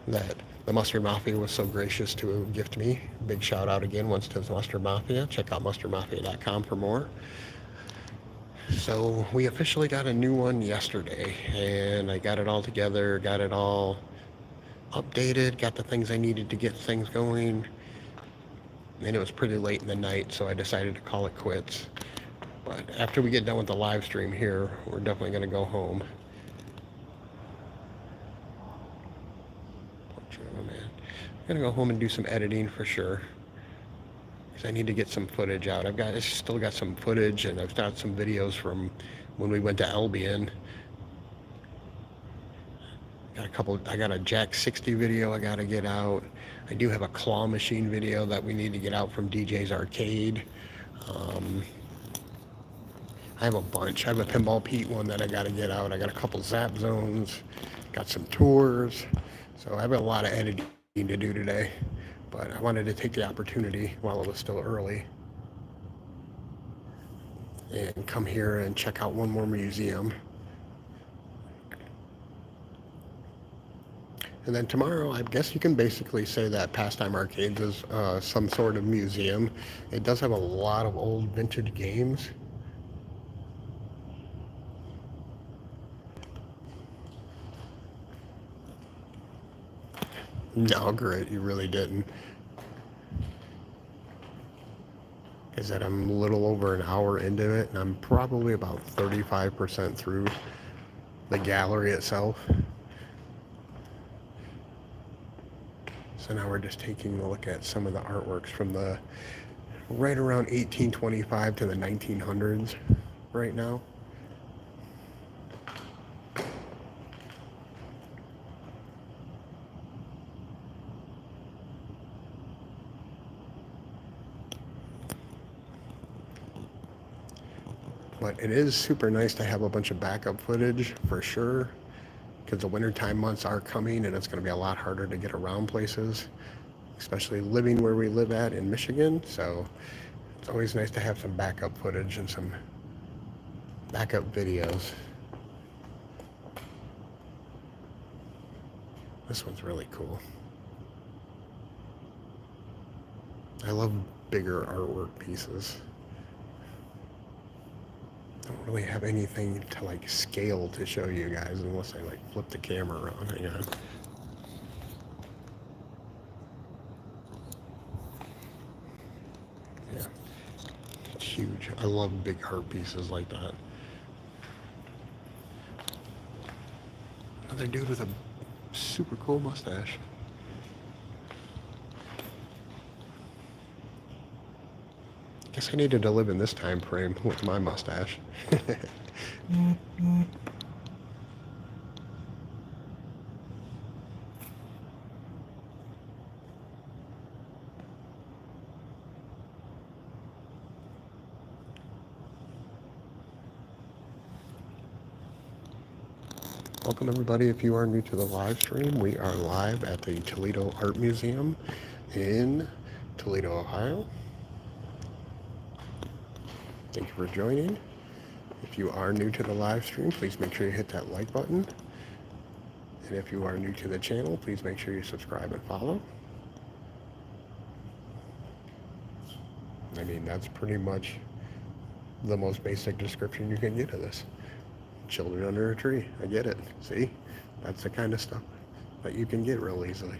That the Mustard Mafia was so gracious to gift me. Big shout out again once to the Mustard Mafia. Check out mustardmafia.com for more. So we officially got a new one yesterday, and I got it all together, got it all updated, got the things I needed to get things going. And it was pretty late in the night, so I decided to call it quits. But after we get done with the live stream here, we're definitely going to go home. Oh man, I'm going to go home and do some editing for sure. Because I need to get some footage out. I still got some footage, and I've got some videos from when we went to Albion. I got a Jack 60 video I got to get out. I do have a claw machine video that we need to get out from DJ's Arcade. I have a bunch. I have a Pinball Pete one that I got to get out. I got a couple Zap Zones, got some tours. So I have a lot of editing to do today. But I wanted to take the opportunity while it was still early and come here and check out one more museum. And then tomorrow, I guess you can basically say that Pastime Arcades is some sort of museum. It does have a lot of old vintage games. No, great, you really didn't. Is that I'm a little over an hour into it, and I'm probably about 35% through the gallery itself. So now we're just taking a look at some of the artworks from the right around 1825 to the 1900s right now. But it is super nice to have a bunch of backup footage for sure, because the wintertime months are coming and it's going to be a lot harder to get around places, especially living where we live at in Michigan. So it's always nice to have some backup footage and some backup videos. This one's really cool. I love bigger artwork pieces. Don't really have anything to like scale to show you guys unless I like flip the camera around. Hang on. Yeah, it's huge. I love big art pieces like that. Another dude with a super cool mustache. Guess I needed to live in this time frame with my mustache. Welcome everybody. If you are new to the live stream, we are live at the Toledo Art Museum in Toledo, Ohio. Thank you for joining. If you are new to the live stream, please make sure you hit that like button. And if you are new to the channel, please make sure you subscribe and follow. I mean, that's pretty much the most basic description you can get of this. Children under a tree. I get it. See? That's the kind of stuff that you can get real easily.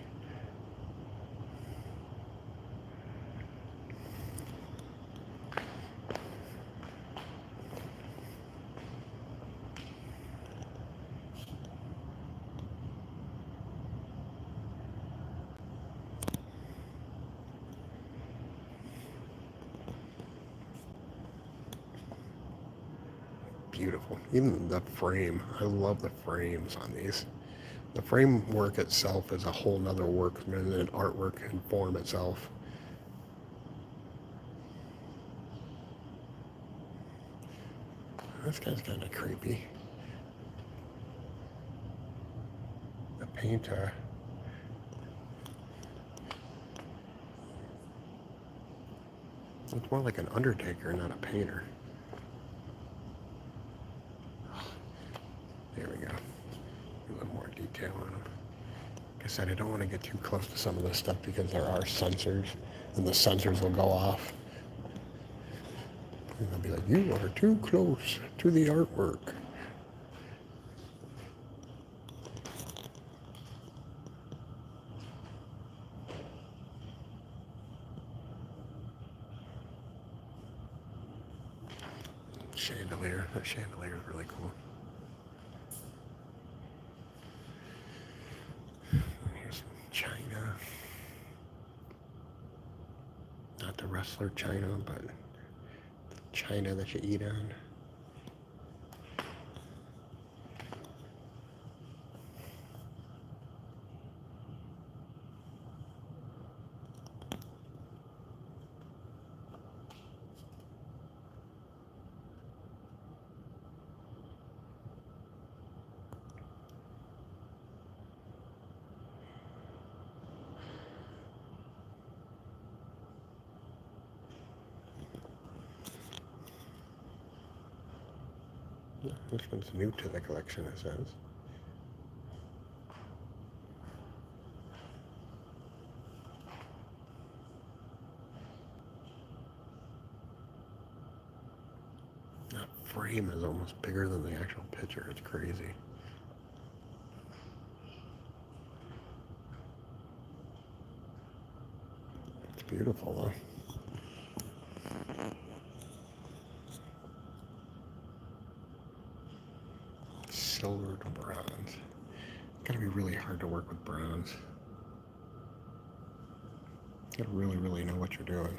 Beautiful. Even the frame. I love the frames on these. The framework itself is a whole nother work than artwork and form itself. This guy's kind of creepy. The painter. Looks more like an undertaker, not a painter. There we go. A little more detail on them. Like I said, I don't want to get too close to some of this stuff because there are sensors, and the sensors will go off. And they'll be like, you are too close to the artwork. Chandelier. That chandelier is really cool. Here's some china. Not the wrestler china, but china that you eat on. This one's new to the collection, it says. That frame is almost bigger than the actual picture. It's crazy. It's beautiful, though. Silver to bronze. It's gotta be really hard to work with bronze. You gotta really know what you're doing.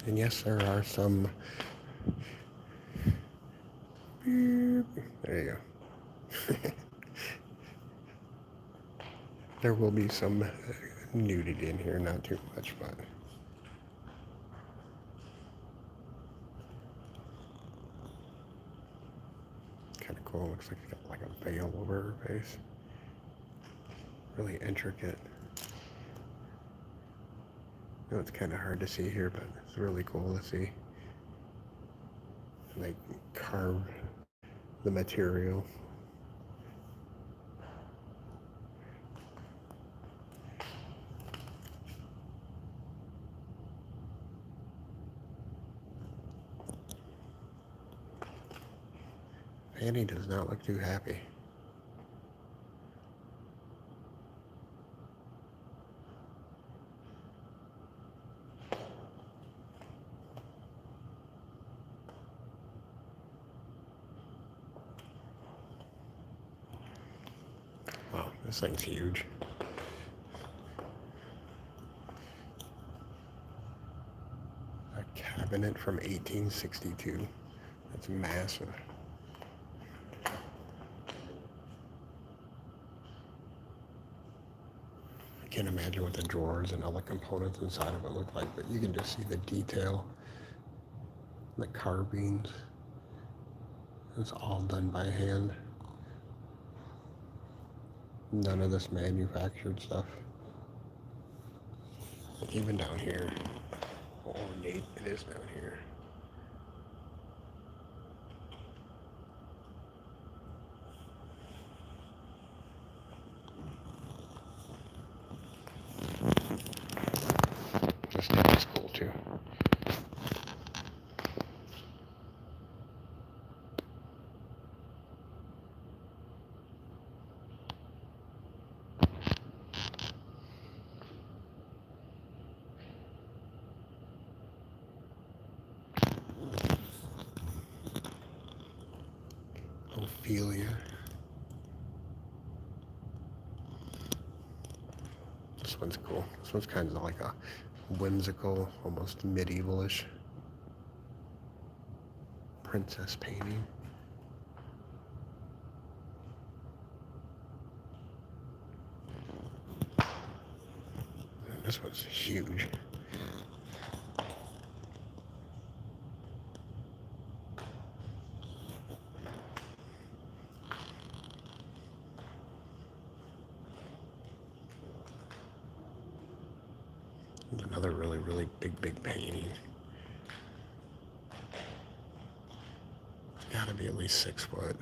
And yes, there are some. There you go. There will be some nudity in here, not too much, but. Kind of cool. Looks like she's got like a veil over her face. Really intricate. I know it's kind of hard to see here, but it's really cool to see. They carve the material. Fanny does not look too happy. Wow, this thing's huge. A cabinet from 1862. That's massive. I can't imagine what the drawers and all the components inside of it look like, but you can just see the detail, the carvings. It's all done by hand. None of this manufactured stuff. Even down here, how ornate it is down here. This thing is cool too. Ophelia. This one's cool. This one's kind of like a whimsical, almost medievalish princess painting. And this one's huge. Another really big painting. It's gotta be at least 6 foot.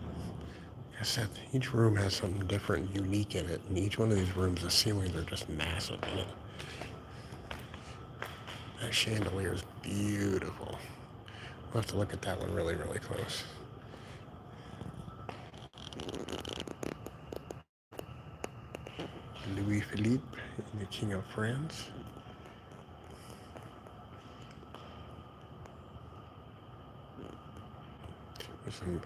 Like I said, each room has something different and unique in it, and each one of these rooms, the ceilings are just massive in it. That chandelier is beautiful. We'll have to look at that one really close. Louis Philippe, the King of France. There's some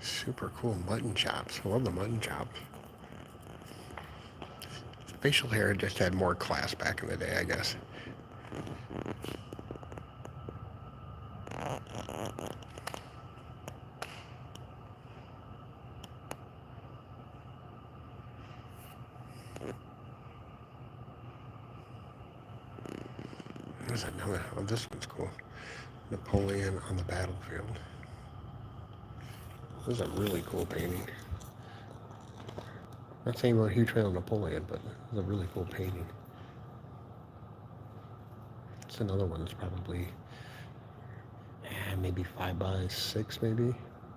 super cool mutton chops. I love the mutton chops. Facial hair just had more class back in the day, I guess. There's another, oh, this one's cool. Napoleon on the battlefield. This is a really cool painting. Not saying about a huge fan of Napoleon, but it's a really cool painting. It's another one that's probably maybe 5 by 6, maybe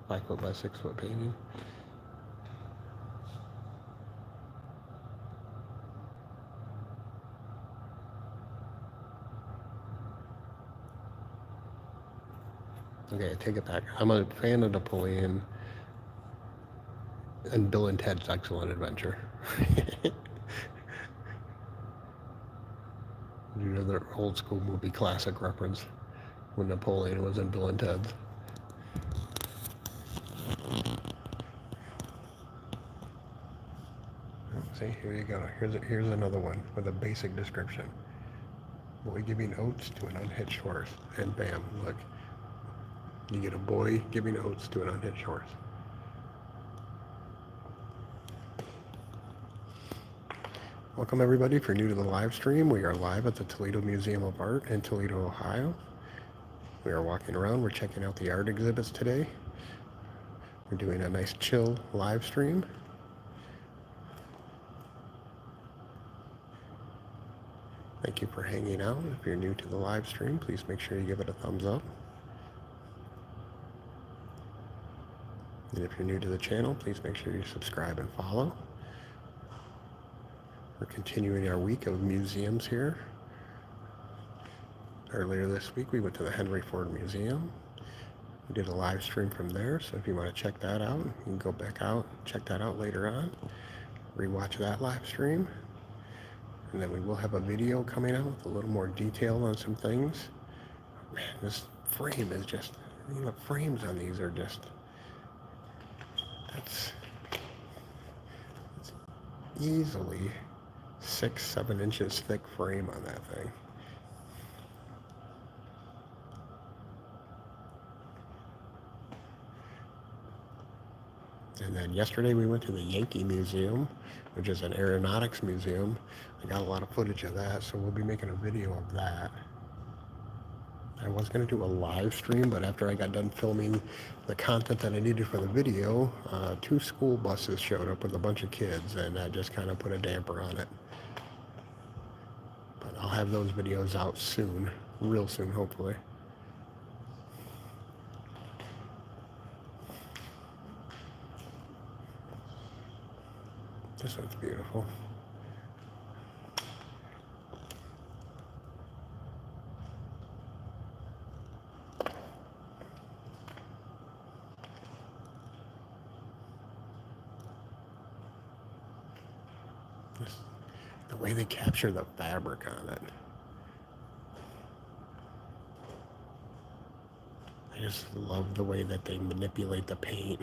5 foot by 6 foot painting. Okay, I take it back. I'm a fan of Napoleon and Bill and Ted's Excellent Adventure. Another old school movie classic reference when Napoleon was in Bill and Ted's. See, here you go. Here's another one with a basic description. Boy giving oats to an unhitched horse. And bam, look. You get a boy giving oats to an unhitched horse. Welcome everybody. If you're new to the live stream, we are live at the Toledo Museum of Art in Toledo, Ohio. We are walking around, we're checking out the art exhibits today. We're doing a nice chill live stream. Thank you for hanging out. If you're new to the live stream, please make sure you give it a thumbs up. And if you're new to the channel, please make sure you subscribe and follow. We're continuing our week of museums here. Earlier this week, we went to the Henry Ford Museum. We did a live stream from there, so if you want to check that out, you can go back out, check that out later on, rewatch that live stream. And then we will have a video coming out with a little more detail on some things. Man, this frame is just, the frames on these are just, it's easily 6-7 inches thick frame on that thing. And then yesterday we went to the Yankee Museum, which is an aeronautics museum. I got a lot of footage of that, so we'll be making a video of that. I was going to do a live stream, but after I got done filming the content that I needed for the video, 2 school buses showed up with a bunch of kids, and that just kind of put a damper on it. But I'll have those videos out soon, real soon, hopefully. This one's beautiful. The way they capture the fabric on it. I just love the way that they manipulate the paint.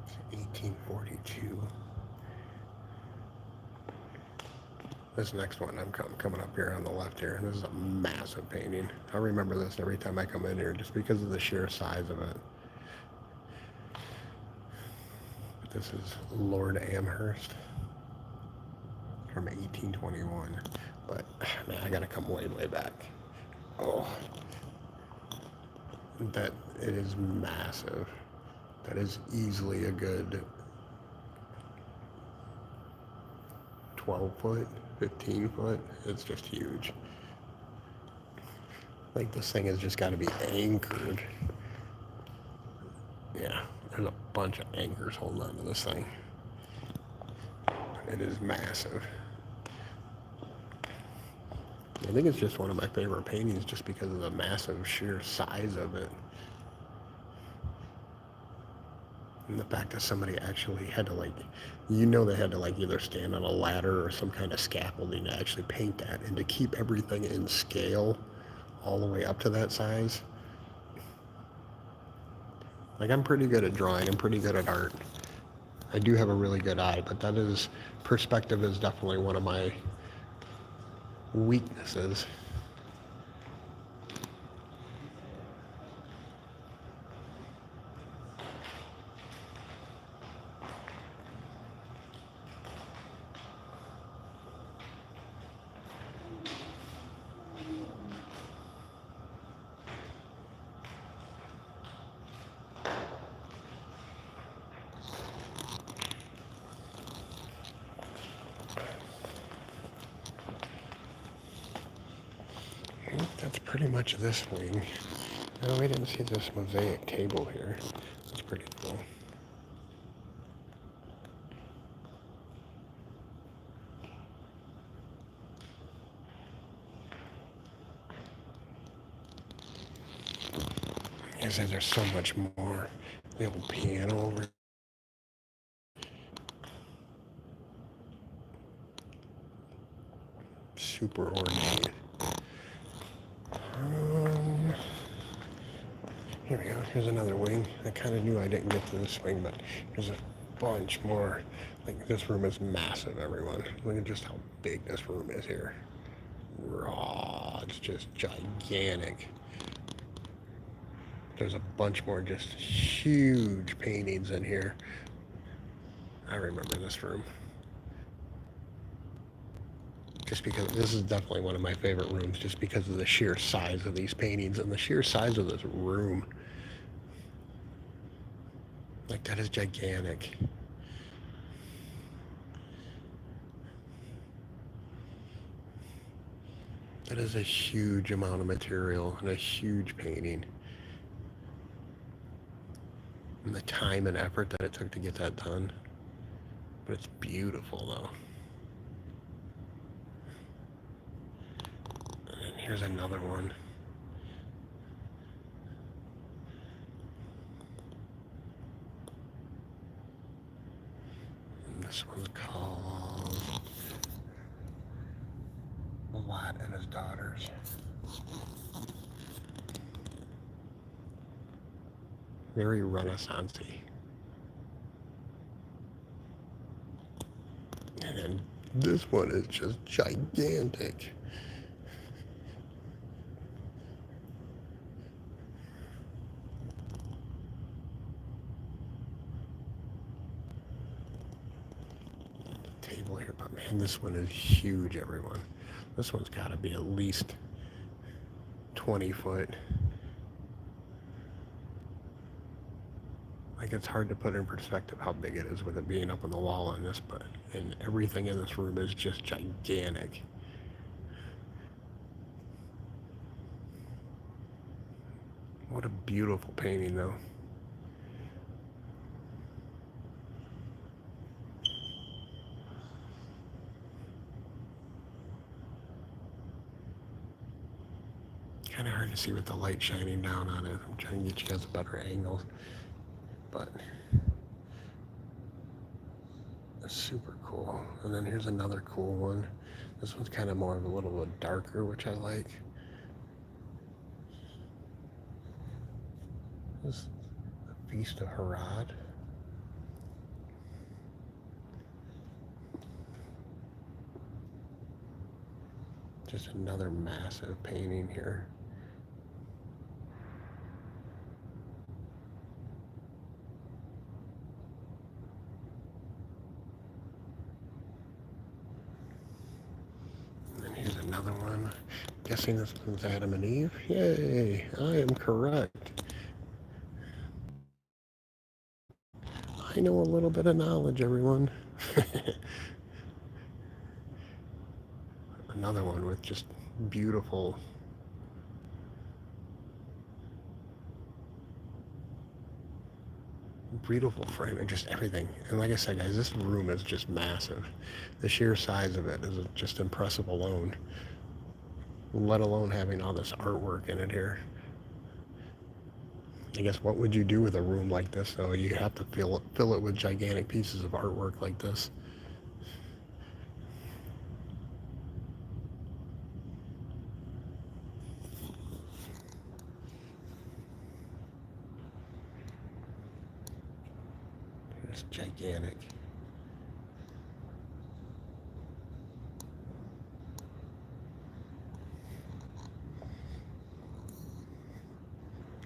It's 1842. This next one I'm coming up here on the left here. This is a massive painting. I remember this every time I come in here just because of the sheer size of it. But this is Lord Amherst from 1821. But man, I gotta come way, way back. Oh, that it is massive. That is easily a good 12 foot, 15 foot. It's just huge. Like this thing has just got to be anchored. Yeah, there's a bunch of anchors holding on to this thing. It is massive. I think it's just one of my favorite paintings just because of the massive sheer size of it. And the fact that somebody actually had to they had to either stand on a ladder or some kind of scaffolding to actually paint that and to keep everything in scale all the way up to that size. I'm pretty good at drawing, I'm pretty good at art. I do have a really good eye, but perspective is definitely one of my weaknesses. That's pretty much this wing. No, we didn't see this mosaic table here. That's pretty cool. Like I said, there's so much more. The old piano over super ornate. Um, Here we go. Here's another wing. I kind of knew I didn't get to this wing, but there's a bunch more. Like, this room is massive, everyone. Look at just how big this room is here. Raw. It's just gigantic. There's a bunch more just huge paintings in here. I remember this room. Just because this is definitely one of my favorite rooms, just because of the sheer size of these paintings and the sheer size of this room. Like, that is gigantic. That is a huge amount of material and a huge painting. And the time and effort that it took to get that done. But it's beautiful, though. And here's another one. And this one's called Lot and His Daughters. Very Renaissance-y. And then this one is just gigantic. Table here, but man, this one is huge, everyone. This one's got to be at least 20 foot. Like, it's hard to put in perspective how big it is with it being up on the wall on this, but and everything in this room is just gigantic. What a beautiful painting, though. Kind of hard to see with the light shining down on it. I'm trying to get you guys a better angle, but it's super cool. And then here's another cool one. This one's kind of more of a little bit darker, which I like. This is the Feast of Herod. Just another massive painting here. Another one. Guessing this one's Adam and Eve. Yay! I am correct. I know a little bit of knowledge, everyone. Another one with just beautiful framing, just everything. And like I said, guys, this room is just massive. The sheer size of it is just impressive alone, let alone having all this artwork in it here. I guess what would you do with a room like this, though? You have to fill it with gigantic pieces of artwork like this. It's gigantic.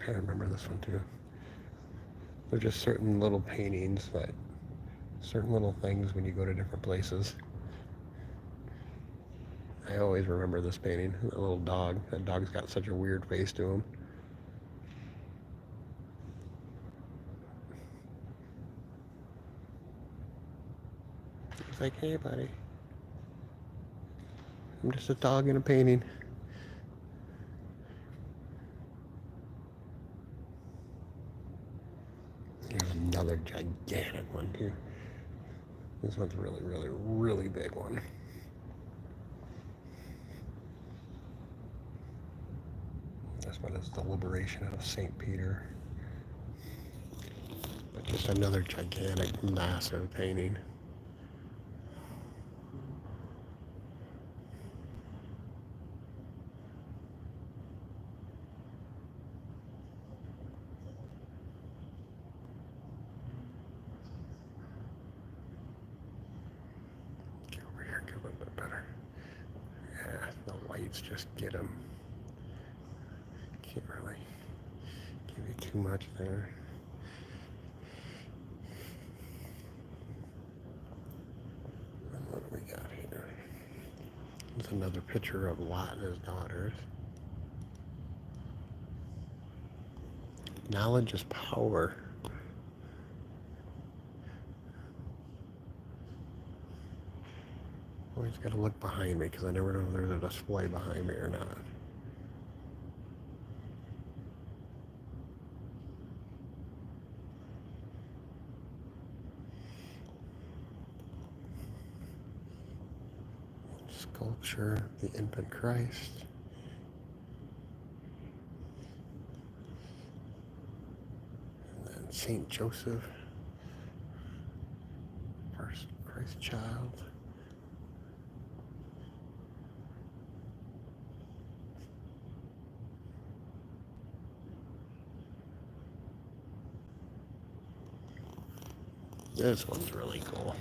I remember this one too. They're just certain little paintings, that certain little things when you go to different places. I always remember this painting, the little dog. That dog's got such a weird face to him. He's like, hey buddy, I'm just a dog in a painting. Here's another gigantic one too. This one's really, really, really big one. This one is the Liberation of St. Peter. But just another gigantic, massive painting. lights just get them. Can't really give you too much there. And what do we got here? There's another picture of Lot and his daughters. Knowledge is power. Always got to look behind me because I never know if there's a display behind me or not. Sculpture, the infant Christ. And then Saint Joseph, first Christ child. This one's really cool.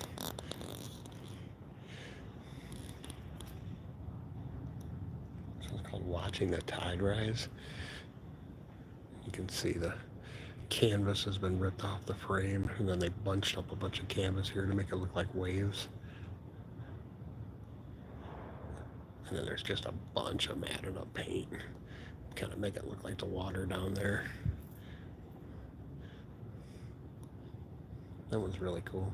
This one's called Watching the Tide Rise. You can see the canvas has been ripped off the frame, and then they bunched up a bunch of canvas here to make it look like waves. And then there's just a bunch of matted up paint. Kind of make it look like the water down there. That one's really cool.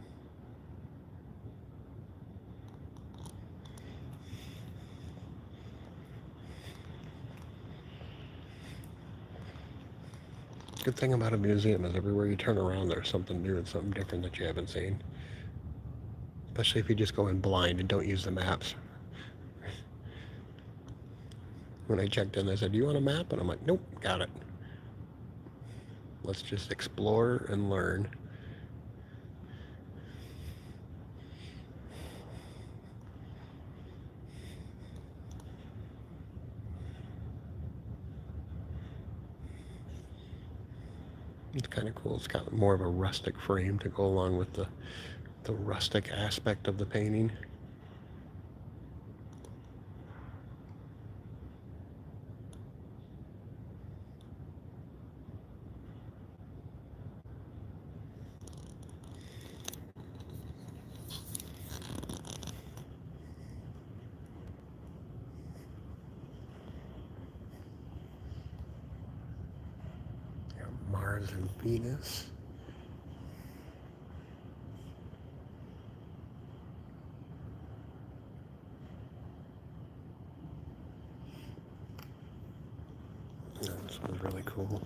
Good thing about a museum is everywhere you turn around there's something new and something different that you haven't seen. Especially if you just go in blind and don't use the maps. When I checked in, they said, "Do you want a map?" And I'm like, "Nope, got it. Let's just explore and learn." It's kind of cool. It's got more of a rustic frame to go along with the rustic aspect of the painting. Mars and Venus. Yeah, this one's really cool.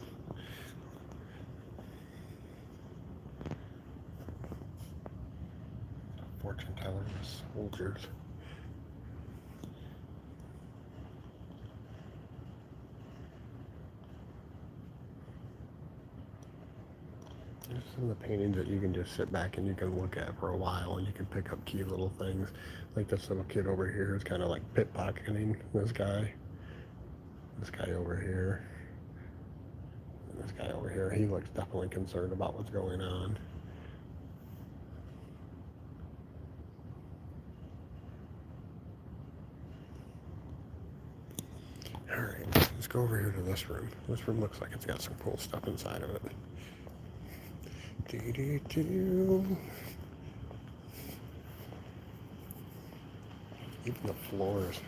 Fortune tellers, soldiers. There's some of the paintings that you can just sit back and you can look at for a while, and you can pick up cute little things. Like this little kid over here is kind of like pickpocketing this guy. This guy over here. And this guy over here, he looks definitely concerned about what's going on. Alright, let's go over here to this room. This room looks like it's got some cool stuff inside of it. Even the floors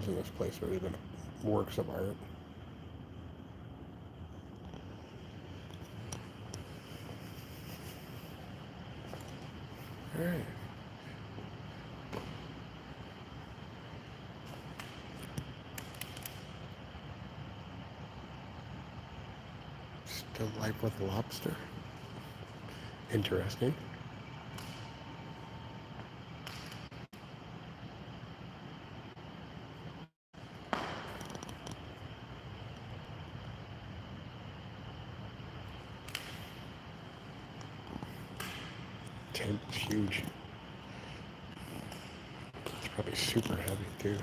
in this place are even works of art. All right. Still life with lobster. Interesting. Table's huge. It's probably super heavy too.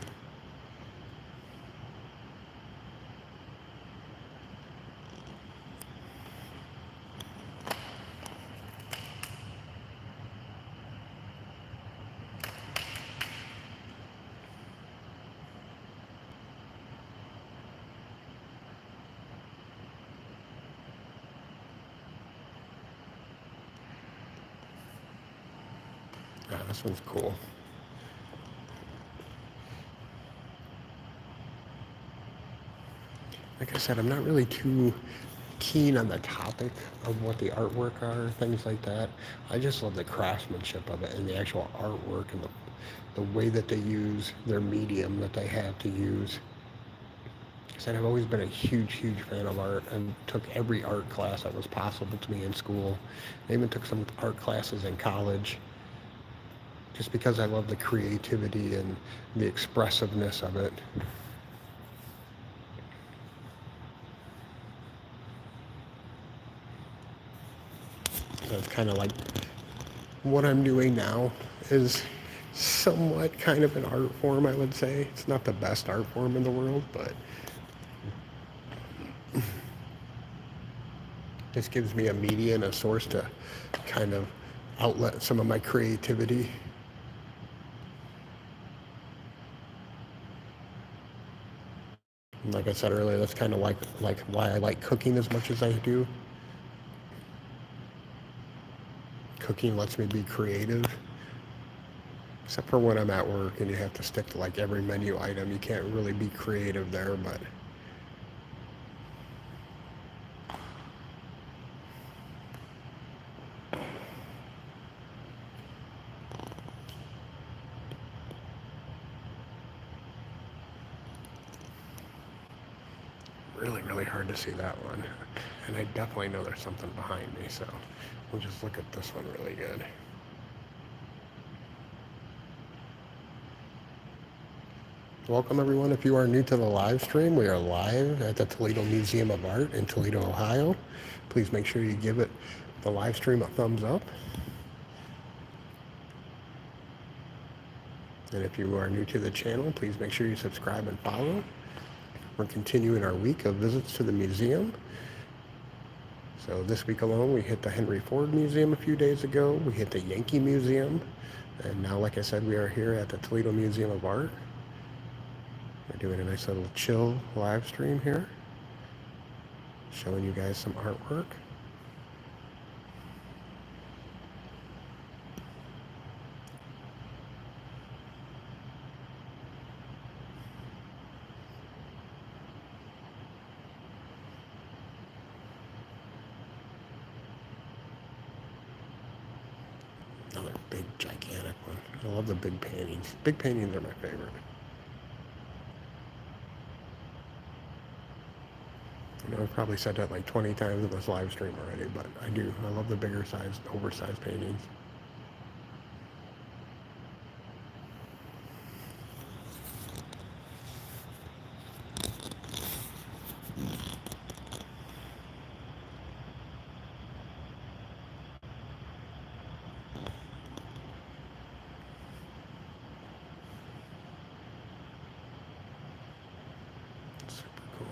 Ah, this one's cool. Like I said, I'm not really too keen on the topic of what the artwork are, things like that. I just love the craftsmanship of it and the actual artwork and the way that they use their medium that they have to use. I said I've always been a huge fan of art and took every art class that was possible to me in school. I even took some art classes in college just because I love the creativity and the expressiveness of it. So it's kind of like what I'm doing now is somewhat kind of an art form, I would say. It's not the best art form in the world, but this gives me a media and a source to kind of outlet some of my creativity. And like I said earlier, that's kind of like why I like cooking as much as I do. Cooking lets me be creative, except for when I'm at work and you have to stick to like every menu item. You can't really be creative there, but really hard to see that one. And I definitely know there's something behind me, so we'll just look at this one really good. Welcome everyone. If you are new to the live stream, we are live at the Toledo Museum of Art in Toledo, Ohio. Please make sure you give it the live stream a thumbs up. And if you are new to the channel, please make sure you subscribe and follow. We're continuing our week of visits to the museum. So this week alone, we hit the Henry Ford Museum a few days ago. We hit the Yankee Museum. And now, like I said, we are here at the Toledo Museum of Art. We're doing a nice little chill live stream here, showing you guys some artwork. Another big, gigantic one. I love the big paintings. Big paintings are my favorite. I know I've probably said that like 20 times in this live stream already, but I do. I love the bigger sized, oversized paintings. Super cool.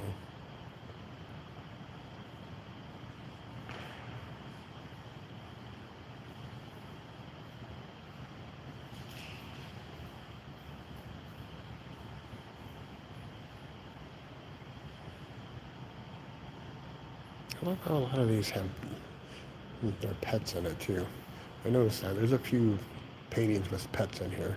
I love how a lot of these have their pets in it too. I noticed that there's a few paintings with pets in here.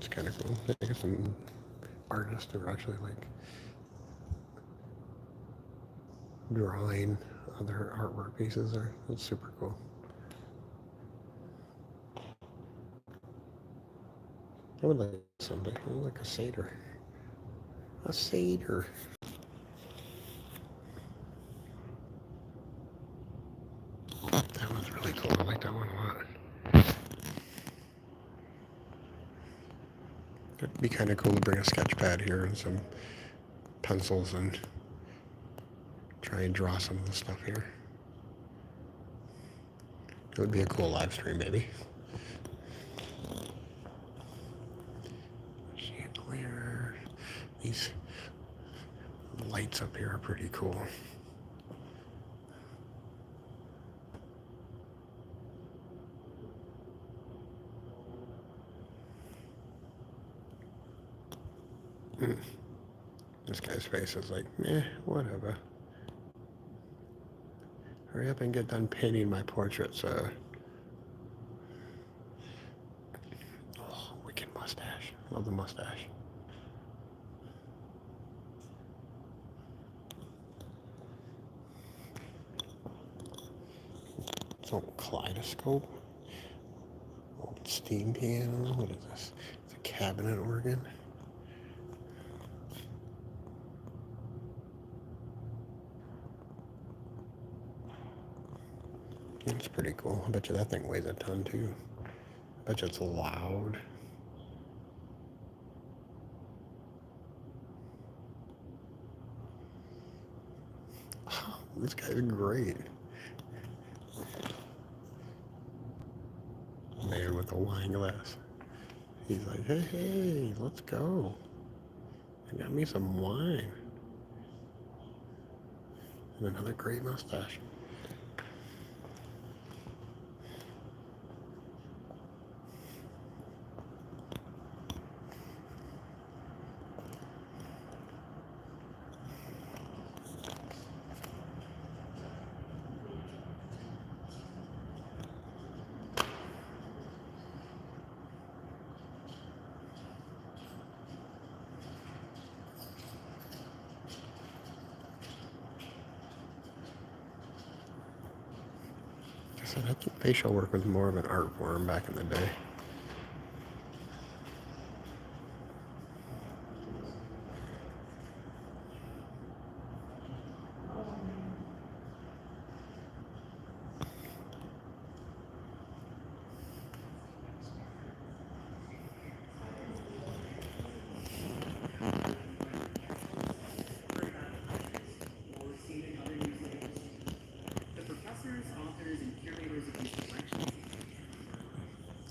It's kind of cool. They got some artists who are actually like drawing other artwork pieces there. That's super cool. I would like someday. I would like a satyr. A satyr. That was really cool. I like that one a lot. It'd be kind of cool to bring a sketch pad here and some pencils and try and draw some of the stuff here. It would be a cool live stream, maybe. Chandelier. These lights up here are pretty cool. This guy's face is like, whatever. Hurry up and get done painting my portraits. Oh, wicked mustache. Love the mustache. It's a kaleidoscope. Old steam piano. What is this? It's a cabinet organ. It's pretty cool. I bet you that thing weighs a ton too. I bet you it's loud. Oh, this guy's great. Man with a wine glass. He's like, hey, let's go. I got me some wine. And another great mustache. I said, I think facial work was more of an art form back in the day.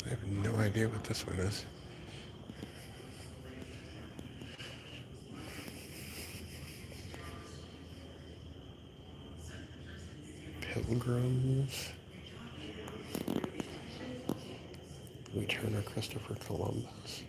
I have no idea what this one is. Pilgrims. Return of Christopher Columbus.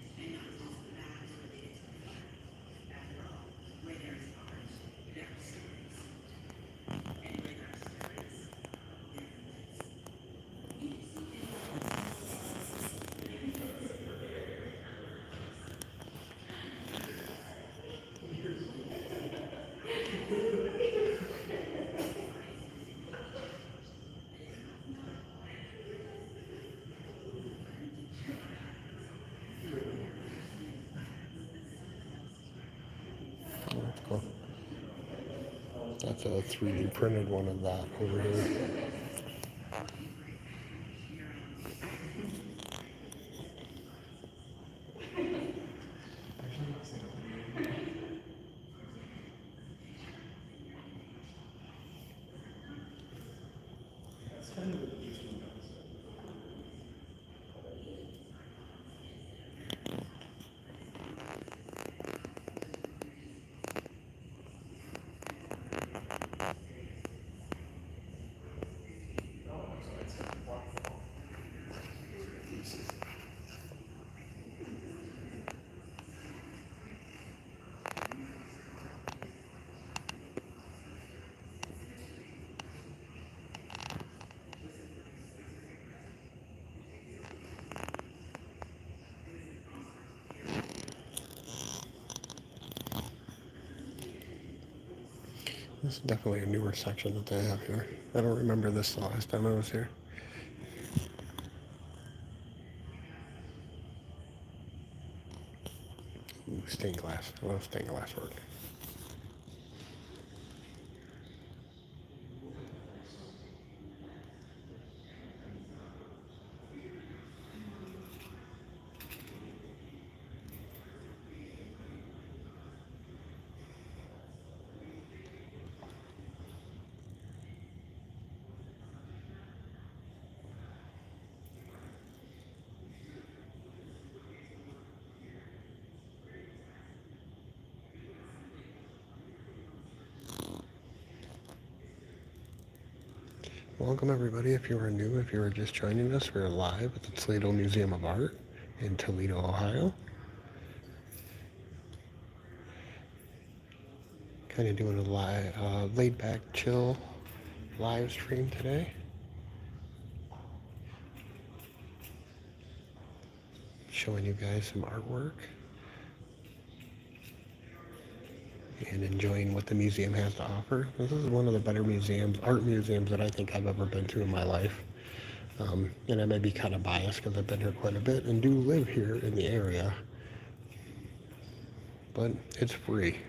Oh, that's cool. That's a 3D printed one of that over here. This is definitely a newer section that they have here. I don't remember this the last time I was here. Ooh, stained glass. I love stained glass work. Welcome everybody. If you are new, if you are just joining us, we're live at the Toledo Museum of Art in Toledo, Ohio. Kind of doing a laid back, chill live stream today. Showing you guys some artwork and enjoying what the museum has to offer. This is one of the better museums, art museums that I think I've ever been to in my life. And I may be kind of biased because I've been here quite a bit and do live here in the area. But it's free.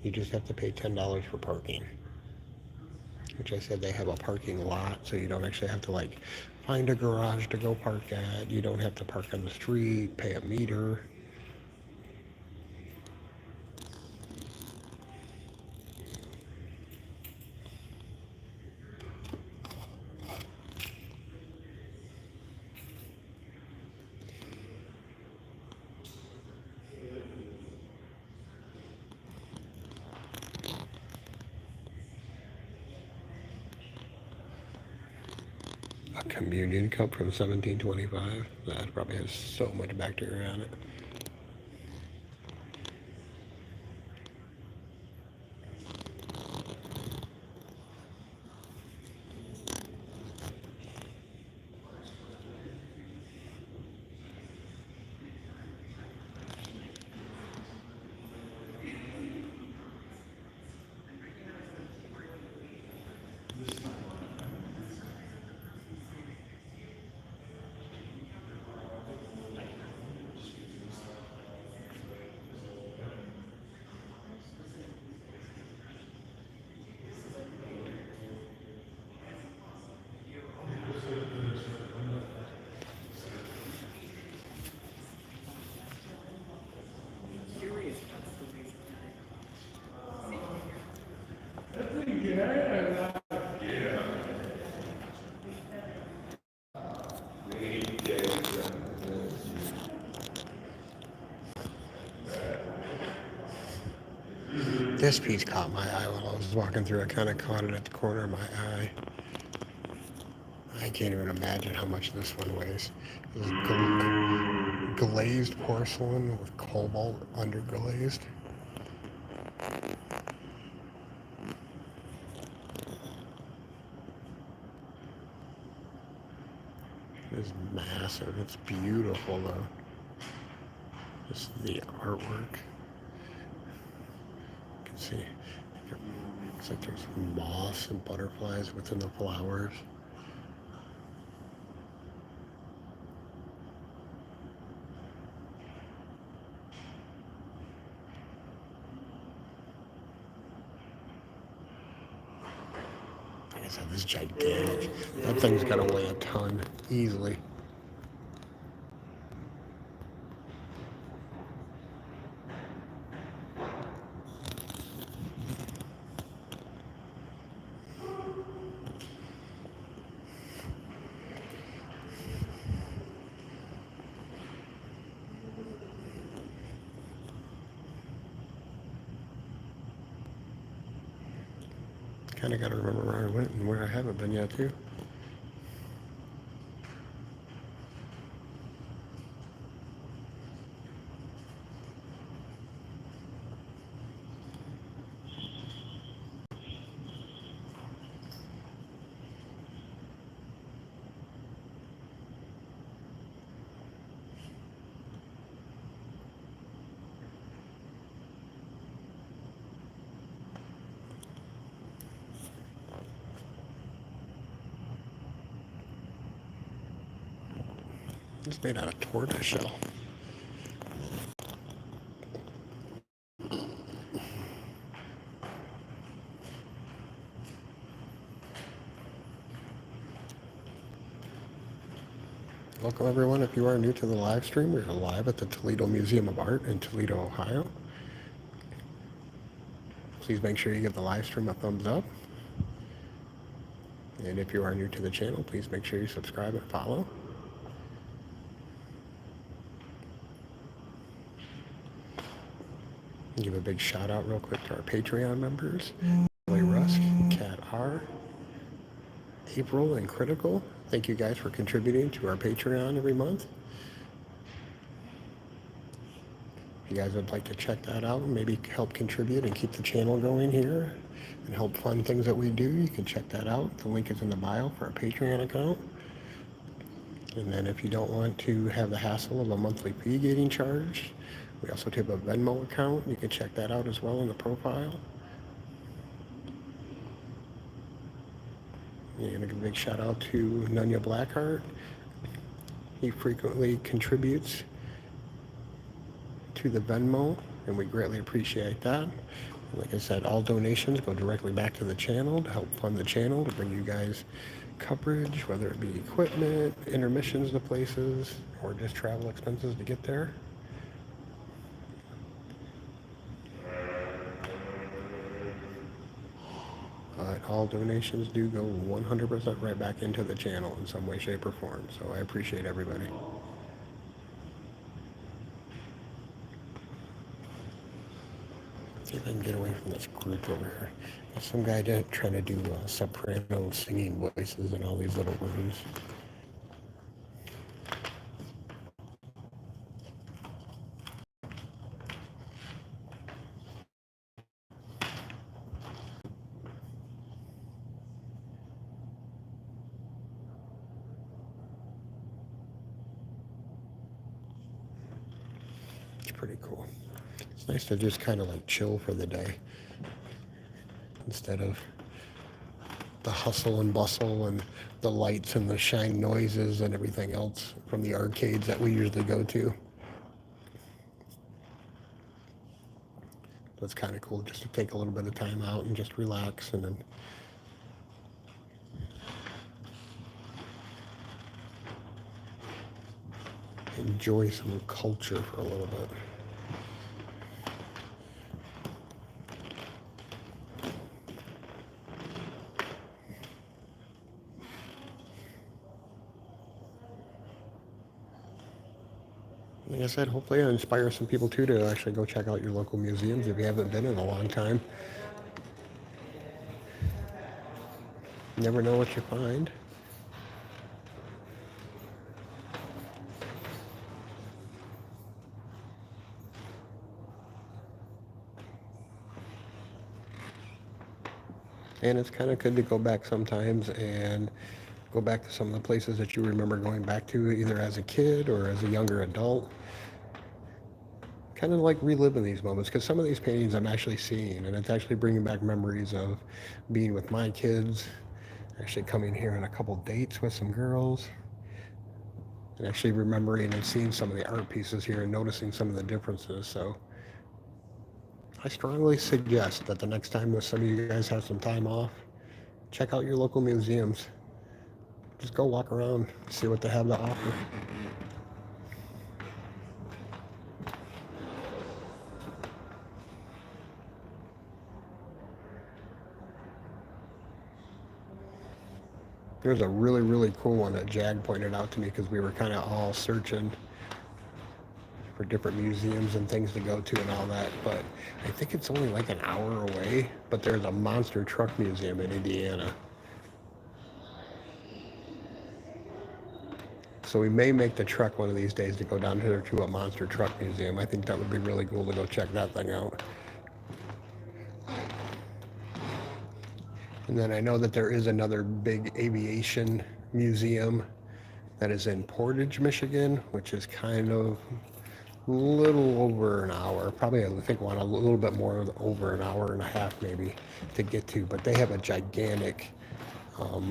You just have to pay $10 for parking. Which I said they have a parking lot, so you don't actually have to like find a garage to go park at. You don't have to park on the street, pay a meter. A communion cup from 1725. That probably has so much bacteria on it. This piece caught my eye while I was walking through. I kind of caught it at the corner of my eye. I can't even imagine how much this one weighs. This is glazed porcelain with cobalt underglazed. It's massive. It's beautiful though. This is the artwork. You can see. Looks like there's moths and butterflies within the flowers. Like I said, this is gigantic. That thing's gotta weigh a ton, easily. Kind of got to remember where I went and where I haven't been yet, too. It's made out of tortoise shell. Welcome everyone. If you are new to the live stream, we're live at the Toledo Museum of Art in Toledo, Ohio. Please make sure you give the live stream a thumbs up. And if you are new to the channel, please make sure you subscribe and follow. Give a big shout out real quick to our Patreon members. Billy Rusk, Cat R, April, and Critical. Thank you guys for contributing to our Patreon every month. If you guys would like to check that out and maybe help contribute and keep the channel going here and help fund things that we do, you can check that out. The link is in the bio for our Patreon account. And then if you don't want to have the hassle of a monthly fee getting charged, we also have a Venmo account. You can check that out as well in the profile. And a big shout out to Nunya Blackheart. He frequently contributes to the Venmo, and we greatly appreciate that. And like I said, all donations go directly back to the channel to help fund the channel, to bring you guys coverage, whether it be equipment, intermissions to places, or just travel expenses to get there. All donations do go 100% right back into the channel in some way, shape, or form. So I appreciate everybody. Let's see if I can get away from this group over here. There's some guy trying to do soprano singing voices in all these little rooms. Pretty cool. It's nice to just kind of like chill for the day instead of the hustle and bustle and the lights and the shine noises and everything else from the arcades that we usually go to. So it's kind of cool just to take a little bit of time out and just relax and then enjoy some culture for a little bit. Like I said, hopefully I inspire some people too to actually go check out your local museums if you haven't been in a long time. You never know what you find. And it's kind of good to go back sometimes and go back to some of the places that you remember going back to either as a kid or as a younger adult. Kind of like reliving these moments, because some of these paintings I'm actually seeing, and it's actually bringing back memories of being with my kids, actually coming here on a couple dates with some girls, and actually remembering and seeing some of the art pieces here and noticing some of the differences. So I strongly suggest that the next time that some of you guys have some time off, check out your local museums. Just go walk around, see what they have to offer. There's a really, really cool one that Jag pointed out to me because we were kind of all searching for different museums and things to go to and all that, but I think it's only like an hour away, but there's a monster truck museum in Indiana. So we may make the trek one of these days to go down here to a monster truck museum. I think that would be really cool to go check that thing out. And then I know that there is another big aviation museum that is in Portage, Michigan, which is kind of a little over an hour. Probably, I think, want a little bit more, over an hour and a half maybe to get to. But they have a gigantic, have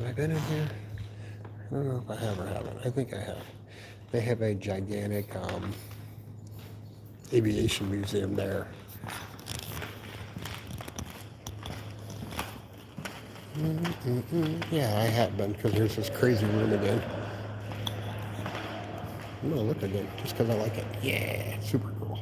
I been in here? I don't know if I have or haven't. I think I have. They have a gigantic aviation museum there. Yeah, I have been because there's this crazy room again. I'm gonna look again just because I like it. Yeah, super cool.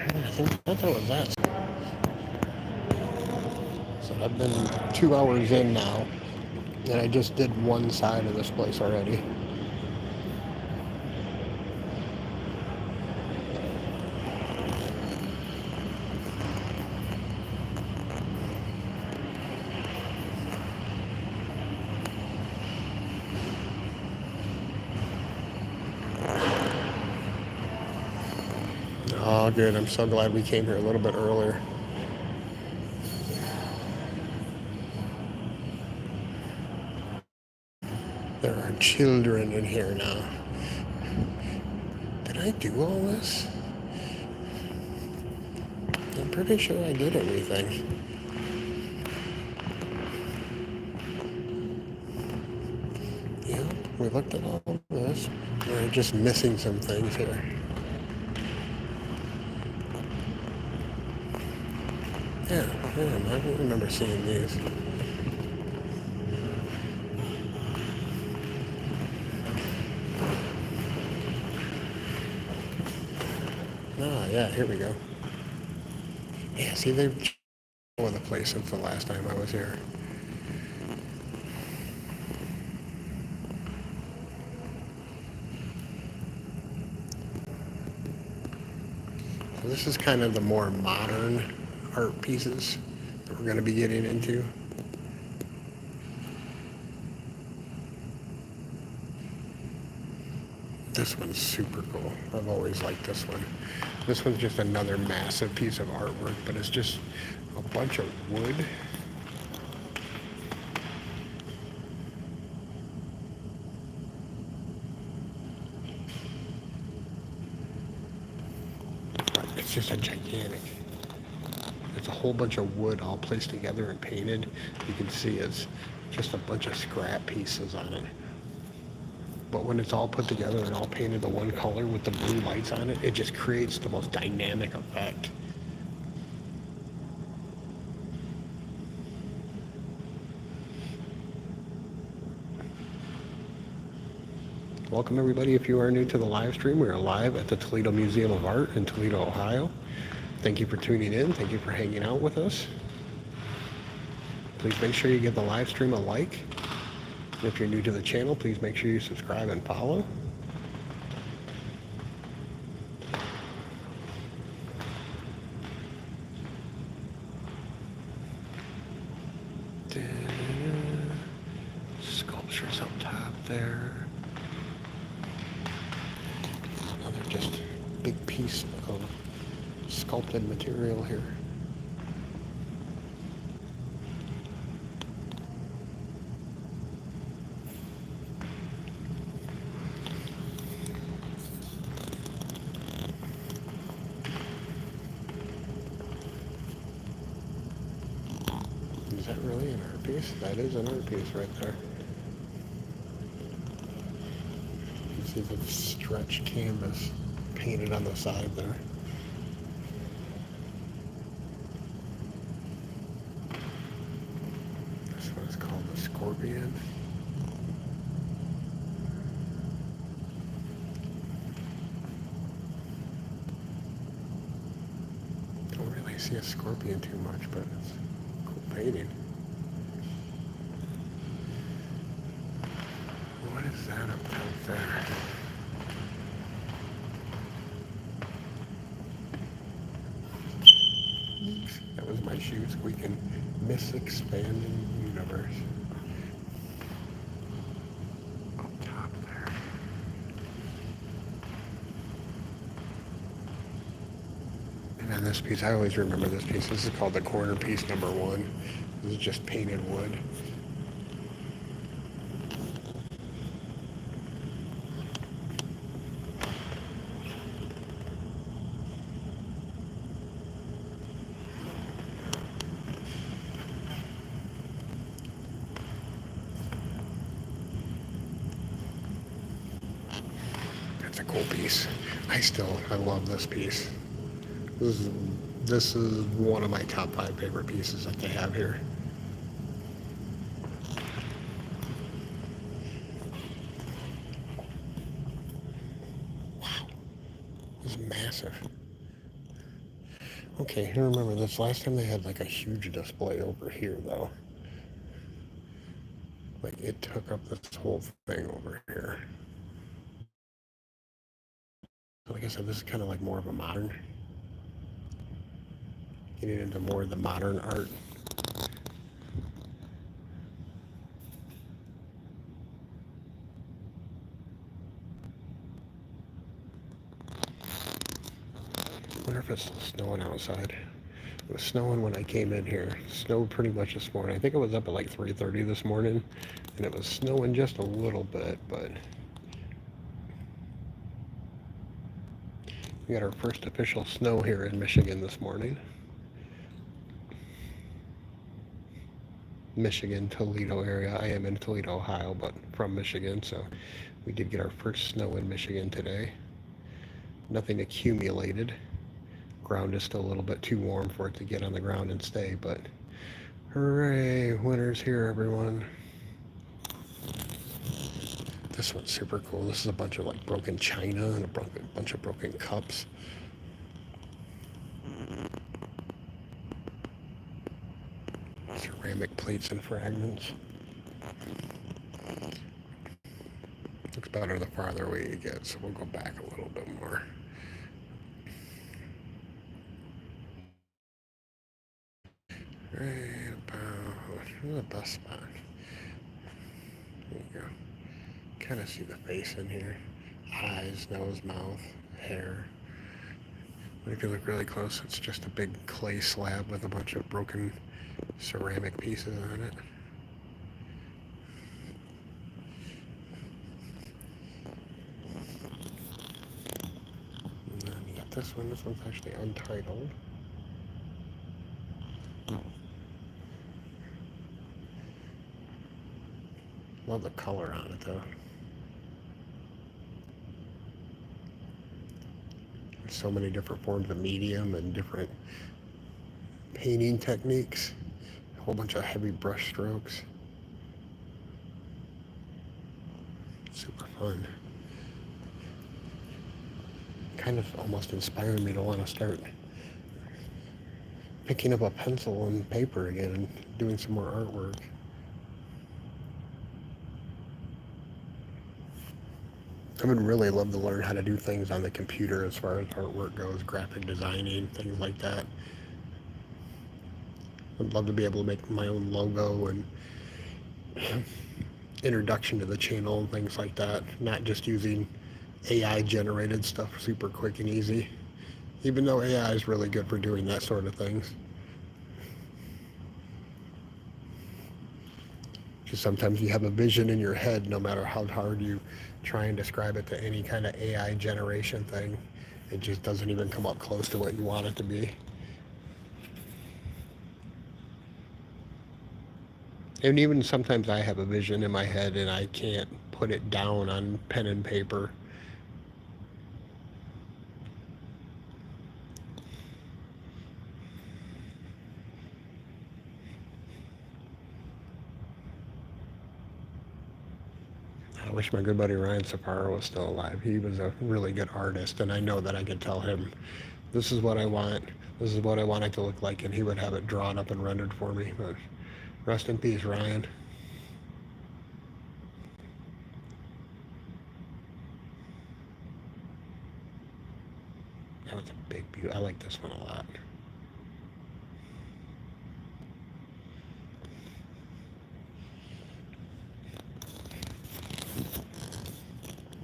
I think that was that. So I've been 2 hours in now, and I just did one side of this place already. Oh, good. I'm so glad we came here a little bit earlier. There are children in here now. Did I do all this? I'm pretty sure I did everything. Yep, we looked at all of this. We're just missing some things here. Yeah, I don't remember seeing these. Ah, yeah, here we go. Yeah, see, they've changed all over the place since the last time I was here. So this is kind of the more modern art pieces that we're going to be getting into. This one's super cool. I've always liked this one. This one's just another massive piece of artwork, but it's just a bunch of wood. It's just a gigantic. It's a whole bunch of wood all placed together and painted. You can see it's just a bunch of scrap pieces on it. But when it's all put together and all painted the one color with the blue lights on it, it just creates the most dynamic effect. Welcome everybody. If you are new to the live stream, we are live at the Toledo Museum of Art in Toledo, Ohio. Thank you for tuning in. Thank you for hanging out with us. Please make sure you give the live stream a like. And if you're new to the channel, please make sure you subscribe and follow. Sculptures up top there. Another just big piece of sculpted material here. Is that really an art piece? That is an art piece right there. You see the stretched canvas painted on the side there. This one is called the Scorpion. Don't really see a scorpion too much, but it's a cool painting. What is that up top there? Oops, that was my shoe squeaking. Miss Expanding Universe. Up top there. And then this piece, I always remember this piece. This is called the corner piece number 1. This is just painted wood. cool piece. I love this piece. This is, this is one of my top 5 favorite pieces that they have here. Wow, this is massive. Okay, I remember this last time they had like a huge display over here though. Like it took up this whole thing over here. Like I said, this is kind of like more of a modern, getting into more of the modern art. I wonder if it's still snowing outside. It was snowing when I came in here. It snowed pretty much this morning. I think it was up at like 3:30 this morning, and it was snowing just a little bit, but we got our first official snow here in Michigan this morning. Michigan, Toledo area. I am in Toledo, Ohio, but from Michigan, so we did get our first snow in Michigan today. Nothing accumulated. Ground is still a little bit too warm for it to get on the ground and stay, but hooray, winter's here, everyone. This one's super cool. This is a bunch of like broken china and a bunch of broken cups. Ceramic plates and fragments. Looks better the farther away you get, so we'll go back a little bit more. Right about the best spot. There you go. Kind of see the face in here. Eyes, nose, mouth, hair. But if you look really close, it's just a big clay slab with a bunch of broken ceramic pieces on it. And then you got this one. This one's actually untitled. Love the color on it though. There's so many different forms of medium and different painting techniques. A whole bunch of heavy brush strokes. Super fun. Kind of almost inspired me to want to start picking up a pencil and paper again and doing some more artwork. I would really love to learn how to do things on the computer as far as artwork goes, graphic designing, things like that. I'd love to be able to make my own logo and introduction to the channel and things like that, not just using AI generated stuff super quick and easy, even though AI is really good for doing that sort of things. Because sometimes you have a vision in your head, no matter how hard you try and describe it to any kind of AI generation thing, it just doesn't even come up close to what you want it to be. And even sometimes I have a vision in my head and I can't put it down on pen and paper. I wish my good buddy Ryan Saparo was still alive. He was a really good artist, and I know that I could tell him, this is what I want, this is what I want it to look like, and he would have it drawn up and rendered for me. But rest in peace, Ryan. That was a big beauty. I like this one a lot.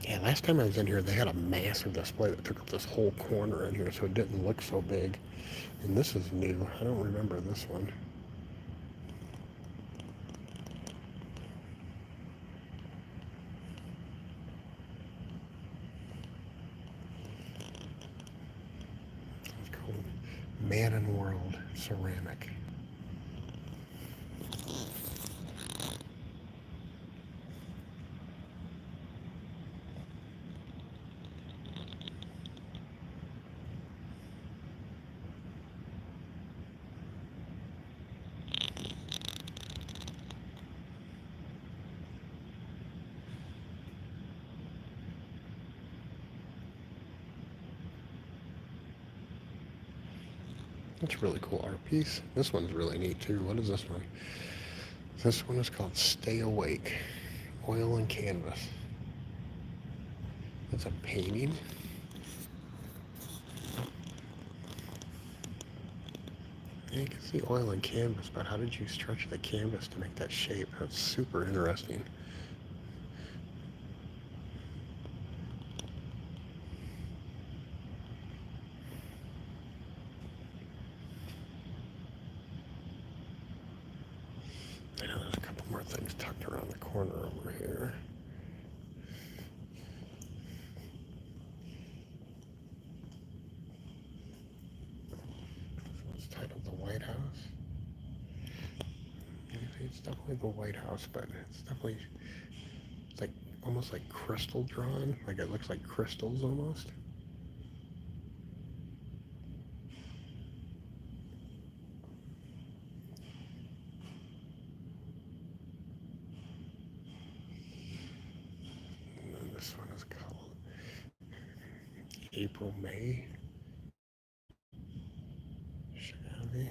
Yeah, last time I was in here, they had a massive display that took up this whole corner in here, so it didn't look so big. And this is new. I don't remember this one. It's called Man and World Ceramic. That's a really cool art piece. This one's really neat too. What is this one? This one is called Stay Awake. Oil and canvas. That's a painting. Yeah, you can see oil and canvas, but how did you stretch the canvas to make that shape? That's super interesting. I know there's a couple more things tucked around the corner over here. This one's titled The White House. It's definitely the White House, but it's definitely, it's like almost like crystal drawn. Like it looks like crystals almost. And then this one is called April May. Chevy.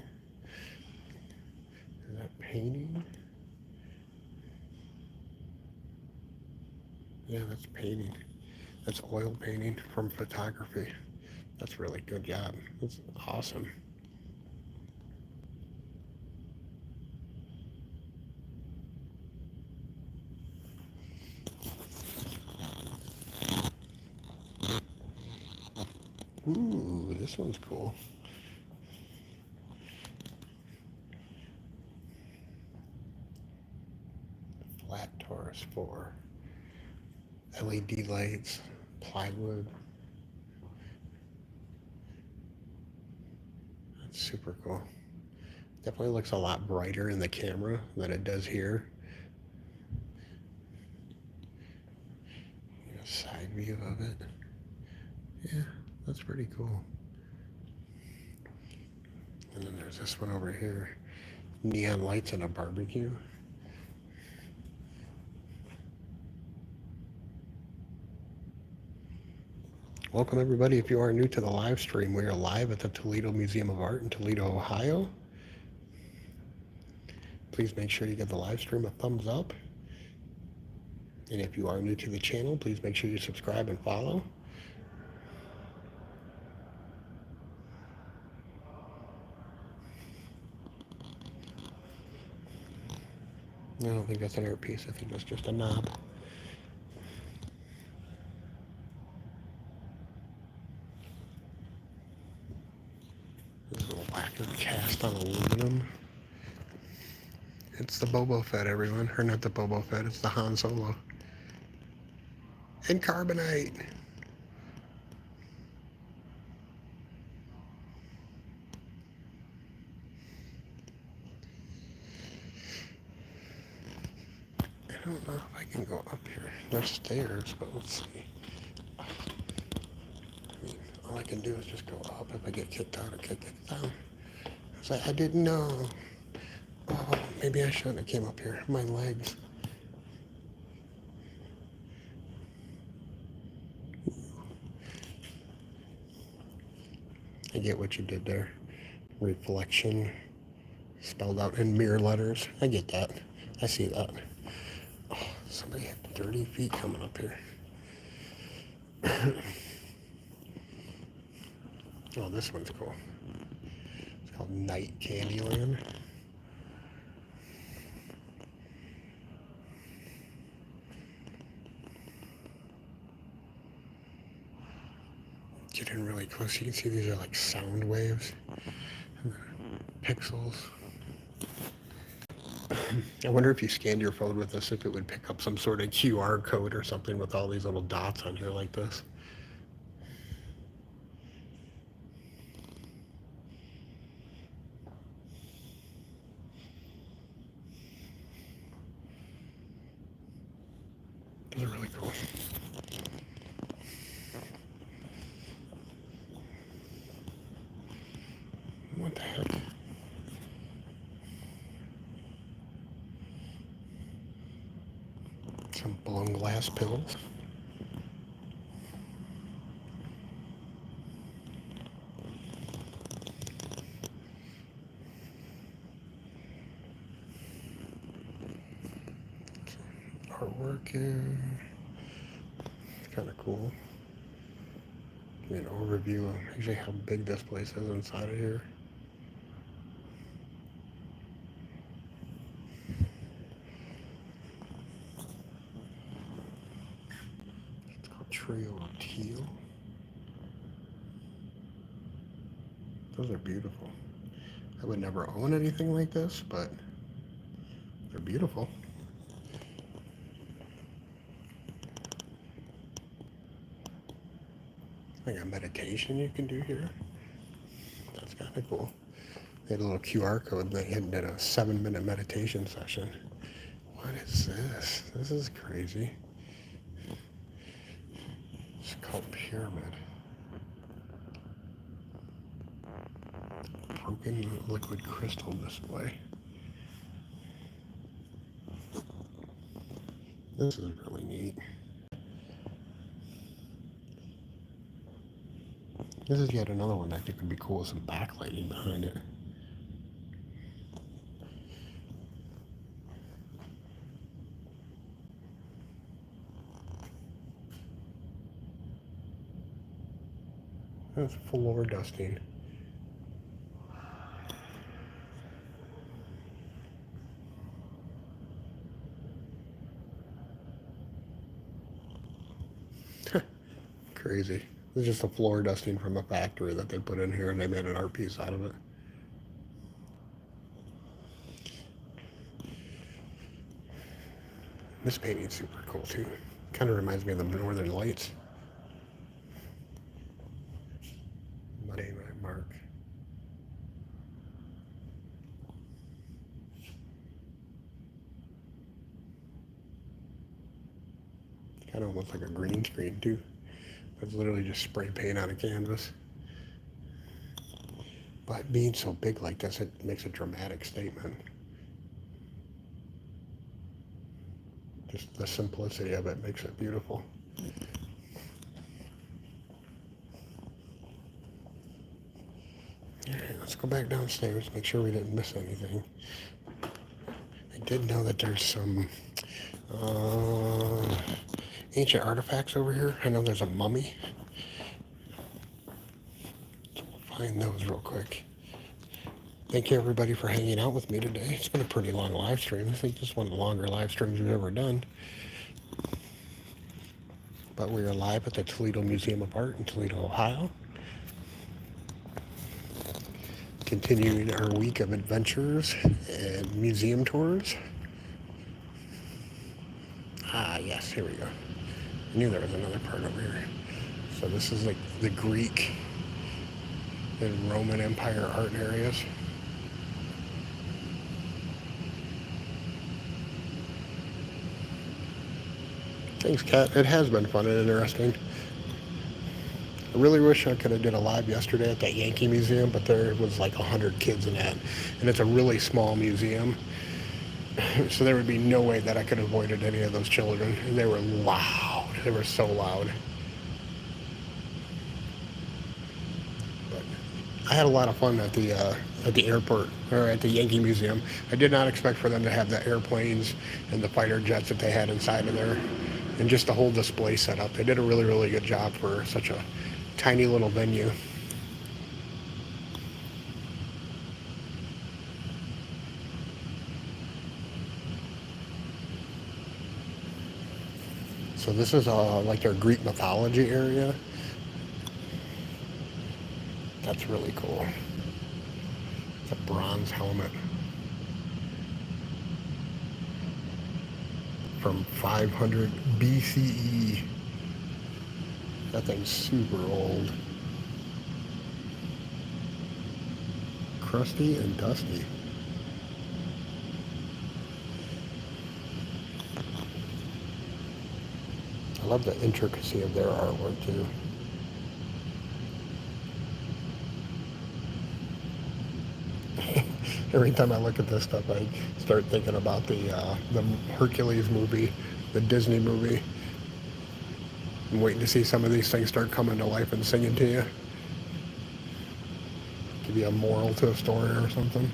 Is that painting? Yeah, that's painting. That's oil painting from photography. That's really good job. That's awesome. Ooh, this one's cool. Flat Taurus 4. LED lights, plywood. That's super cool. Definitely looks a lot brighter in the camera than it does here. Side view of it. Yeah, that's pretty cool. And then there's this one over here. Neon lights and a barbecue. Welcome everybody. If you are new to the live stream, we are live at the Toledo Museum of Art in Toledo, Ohio. Please make sure you give the live stream a thumbs up. And if you are new to the channel, please make sure you subscribe and follow. I don't think that's an earpiece. I think that's just a knob. This is a lacquer cast on aluminum. It's the Boba Fett, everyone. Or not the Boba Fett, it's the Han Solo. And carbonite. I don't know if I can go up here. There's stairs, but let's see. I mean, all I can do is just go up. If I get kicked out, I get kicked down. It's like, I didn't know. Oh, maybe I shouldn't have came up here. My legs. I get what you did there. Reflection. Spelled out in mirror letters. I get that. I see that. Oh, somebody had dirty feet coming up here. Oh, this one's cool. It's called Night Candyland. Get in really close. You can see these are like sound waves. Pixels. I wonder if you scanned your phone with this, if it would pick up some sort of QR code or something with all these little dots on here like this. Those are really cool. What the heck? Some blown glass pills. artwork here. It's kind of cool. Give me an overview of actually how big this place is inside of here. It's called Trio of Teal. Those are beautiful. I would never own anything like this, but they're beautiful. Like a meditation you can do here. That's kind of cool. They had a little QR code. They had did a 7-minute meditation session. What is this? This is crazy. It's called Pyramid. Broken liquid crystal display. This is really neat. This is yet another one that I think would be cool with some backlighting behind it. That's floor dusting. Crazy. It's just a floor dusting from a factory that they put in here and they made an art piece out of it. This painting's super cool too. Kind of reminds me of the Northern Lights. Monday Night Mark. Kind of almost like a green screen too. It's literally just spray paint on a canvas. But being so big like this, it makes a dramatic statement. Just the simplicity of it makes it beautiful. All right, let's go back downstairs, make sure we didn't miss anything. I did know that there's some ancient artifacts over here. I know there's a mummy. So we'll find those real quick. Thank you everybody for hanging out with me today. It's been a pretty long live stream. I think this is one of the longer live streams we've ever done. But we are live at the Toledo Museum of Art in Toledo, Ohio. Continuing our week of adventures and museum tours. Ah, yes, here we go. I knew there was another part over here. So this is like the Greek and Roman Empire art areas. Thanks, Kat. It has been fun and interesting. I really wish I could have did a live yesterday at that Yankee Museum, but there was like 100 kids in that. And it's a really small museum. So there would be no way that I could have avoided any of those children. And they were loud. They were so loud. But I had a lot of fun at the airport, or at the Yankee Museum. I did not expect for them to have the airplanes and the fighter jets that they had inside of there. And just the whole display setup. They did a really, really good job for such a tiny little venue. So this is like their Greek mythology area. That's really cool. It's a bronze helmet from 500 BCE. That thing's super old. Crusty and dusty. I love the intricacy of their artwork too. Every time I look at this stuff, I start thinking about the Hercules movie, the Disney movie. I'm waiting to see some of these things start coming to life and singing to you. Give you a moral to a story or something.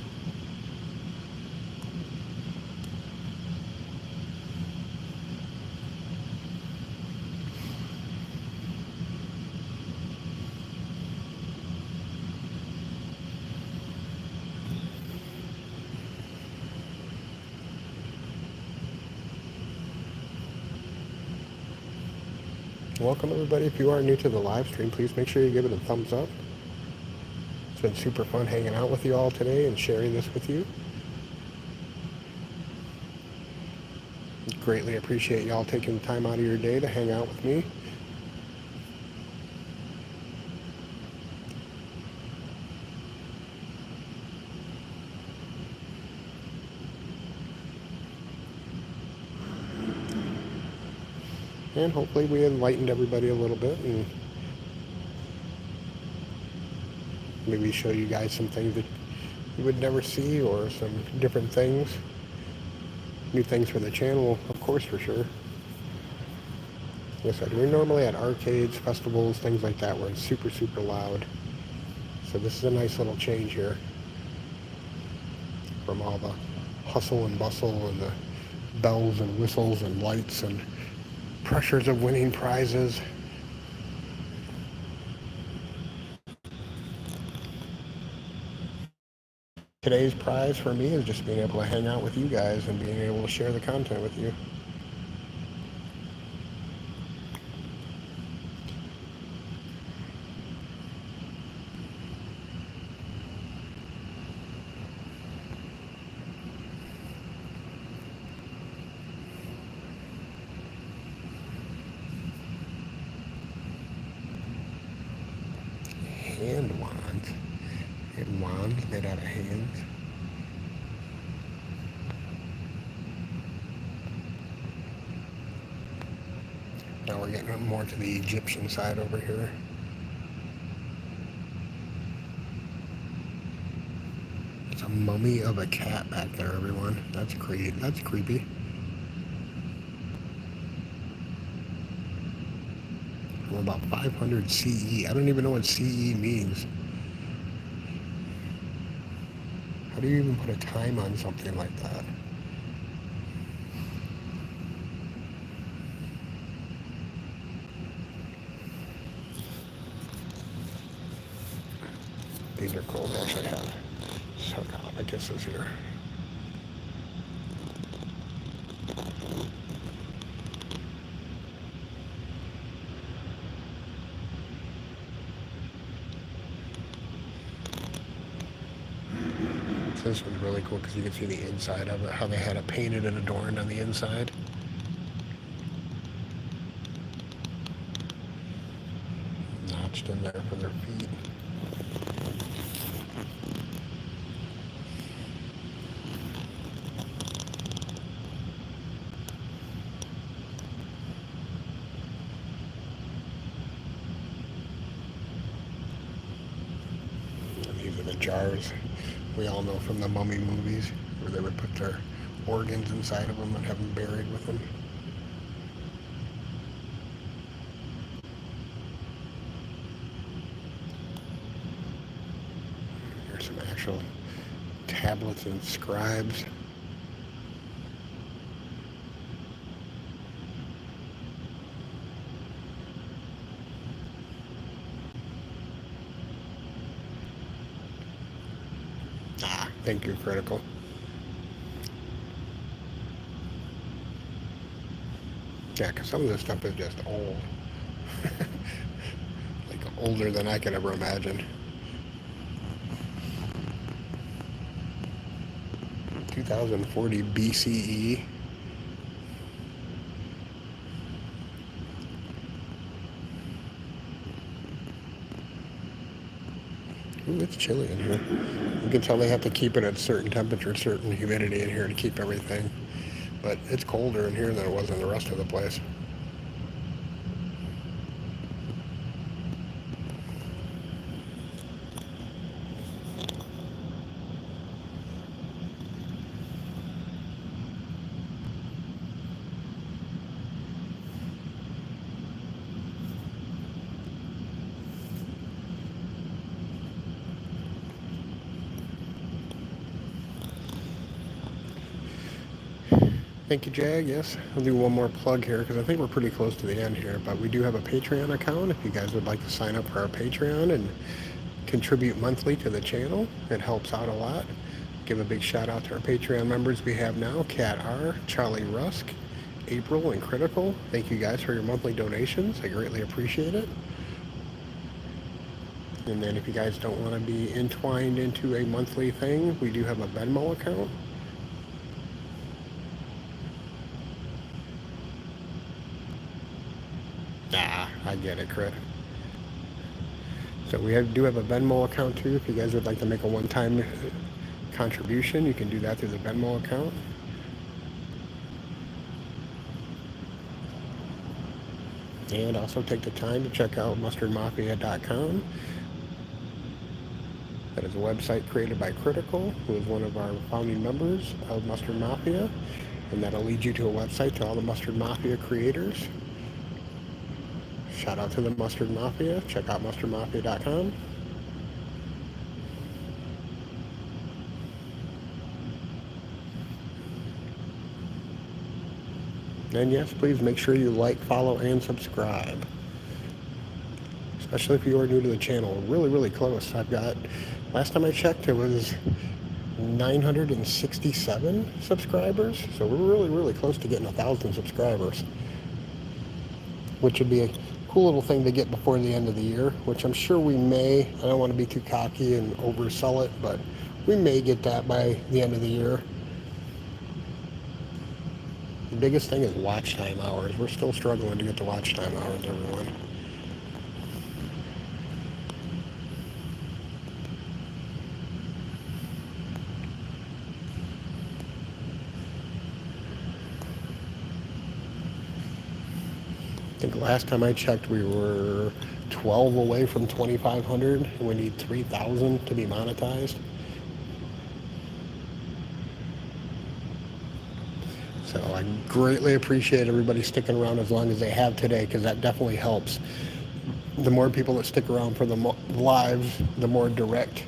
Welcome everybody. If you are new to the live stream, please make sure you give it a thumbs up. It's been super fun hanging out with you all today and sharing this with you. Greatly appreciate y'all taking the time out of your day to hang out with me. And hopefully we enlightened everybody a little bit and maybe show you guys some things that you would never see or some different things. New things for the channel, of course, for sure. Like I said, we're normally at arcades, festivals, things like that where it's super, super loud. So this is a nice little change here from all the hustle and bustle and the bells and whistles and lights and pressures of winning prizes. Today's prize for me is just being able to hang out with you guys and being able to share the content with you. Hand wands. And wands made out of hands. Now we're getting more to the Egyptian side over here. It's a mummy of a cat back there, everyone. That's creepy. That's creepy. From about 500 CE. I don't even know what CE means. How do you even put a time on something like that? These are cool. They actually have sarcophaguses here. This was really cool because you can see the inside of it, how they had it painted and adorned on the inside. Notched in there for their feet. And these are the jars we all know from the mummy movies, where they would put their organs inside of them and have them buried with them. Here's some actual tablets and scribes. Thank you, Critical. Yeah, because some of this stuff is just old. Like older than I could ever imagine. 2040 BCE. Ooh, it's chilly in here. You can tell they have to keep it at a certain temperature, certain humidity in here to keep everything. But it's colder in here than it was in the rest of the place. Thank you, Jag. Yes, I'll do one more plug here because I think we're pretty close to the end here. But we do have a Patreon account if you guys would like to sign up for our Patreon and contribute monthly to the channel. It helps out a lot. Give a big shout out to our Patreon members we have now: Cat R, Charlie Rusk, April and Critical. Thank you guys for your monthly donations. I greatly appreciate it. And then if you guys don't want to be entwined into a monthly thing, we do have a Venmo account. Nah, I get it, Crit. So do have a Venmo account too. If you guys would like to make a one-time contribution, you can do that through the Venmo account. And also take the time to check out mustardmafia.com. That is a website created by Critical, who is one of our founding members of Mustard Mafia. And that'll lead you to a website to all the Mustard Mafia creators. Shout out to the Mustard Mafia. Check out mustardmafia.com. And yes, please make sure you like, follow, and subscribe. Especially if you are new to the channel. We're really, really close. Last time I checked, it was 967 subscribers. So we're really, really close to getting 1,000 subscribers. Which would be a cool little thing to get before the end of the year, which I'm sure we may. I don't want to be too cocky and oversell it, but we may get that by the end of the year. The biggest thing is watch time hours. We're still struggling to get the watch time hours, everyone. I think last time I checked, we were 12 away from 2,500, and we need 3,000 to be monetized. So I greatly appreciate everybody sticking around as long as they have today, because that definitely helps. The more people that stick around for the lives, the more direct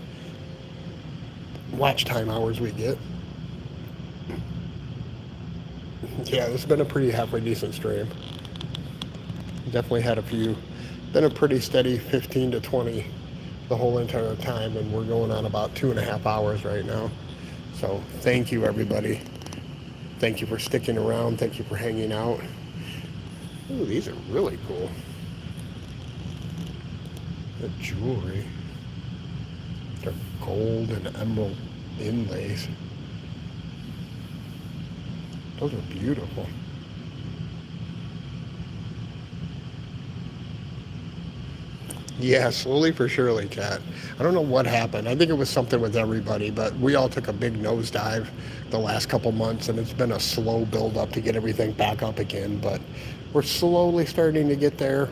watch time hours we get. Yeah, this has been a pretty halfway decent stream. Definitely had a few. Been a pretty steady 15 to 20 the whole entire time, and we're going on about 2.5 hours right now. So thank you, everybody. Thank you for sticking around. Thank you for hanging out. Ooh, these are really cool. The jewelry. They're gold and emerald inlays. Those are beautiful. Yeah, slowly for surely, Kat. I don't know what happened. I think it was something with everybody, but we all took a big nosedive the last couple months, and it's been a slow build up to get everything back up again, but we're slowly starting to get there.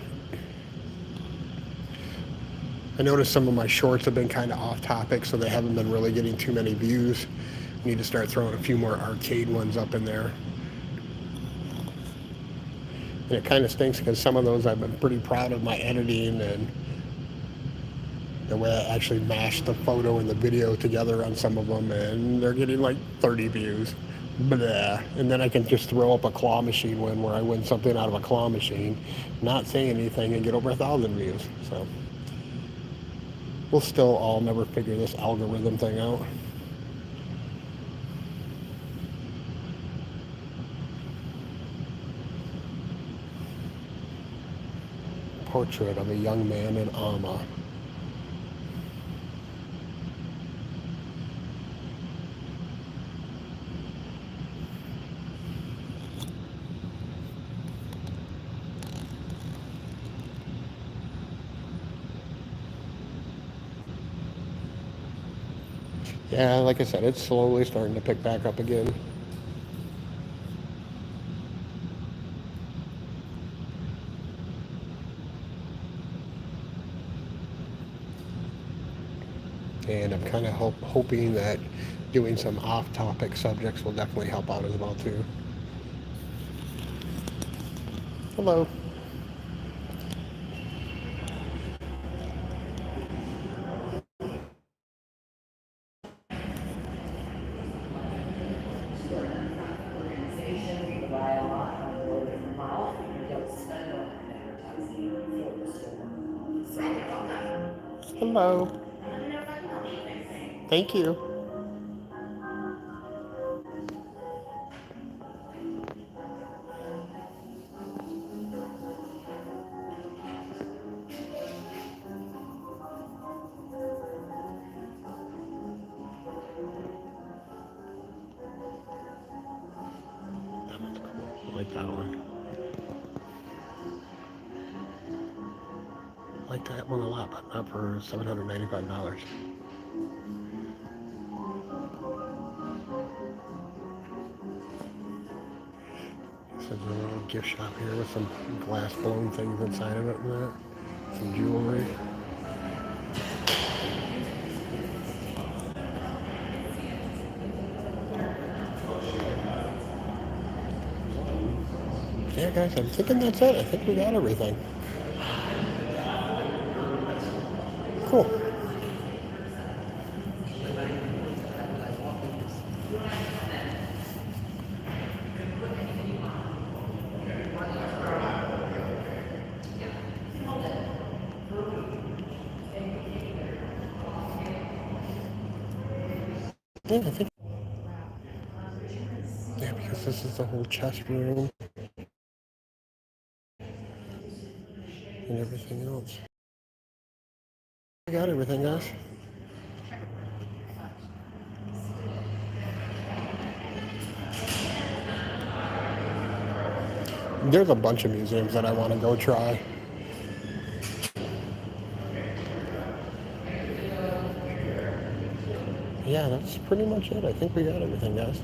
I noticed some of my shorts have been kind of off topic, so they haven't been really getting too many views. Need to start throwing a few more arcade ones up in there. And it kind of stinks because some of those I've been pretty proud of my editing and the way I actually mashed the photo and the video together on some of them, and they're getting like 30 views. Blah. And then I can just throw up a claw machine win where I win something out of a claw machine, not say anything, and get over 1,000 views. So we'll still all never figure this algorithm thing out. Portrait of a young man in armor. Yeah, like I said, it's slowly starting to pick back up again. And I'm kind of hoping that doing some off-topic subjects will definitely help out as well too. Hello. Hello. Thank you. like that one. I like that one a lot, but not for $795. This is a little gift shop here with some glass blown things inside of it and that. Some jewelry. Yeah, guys, I'm thinking that's it. I think we got everything. Cool. Yeah, I think. Yeah, because this is the whole chest room and everything else. We got everything, guys. There's a bunch of museums that I want to go try. Yeah, that's pretty much it. I think we got everything, guys.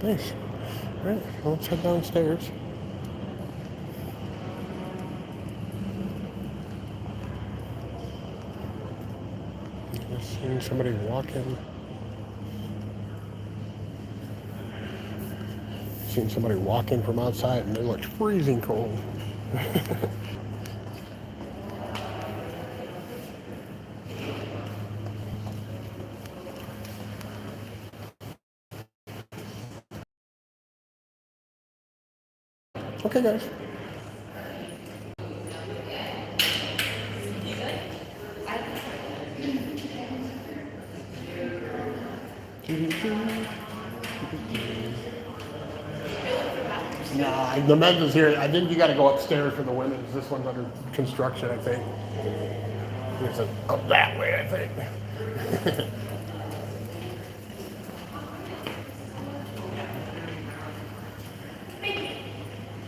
Nice. All right, well, let's head downstairs. Just seeing somebody walking. Seen somebody walking from outside and they looked freezing cold. Okay, guys. Nah, the men's is here. I think you got to go upstairs for the women's. This one's under construction, I think. It's up that way, I think.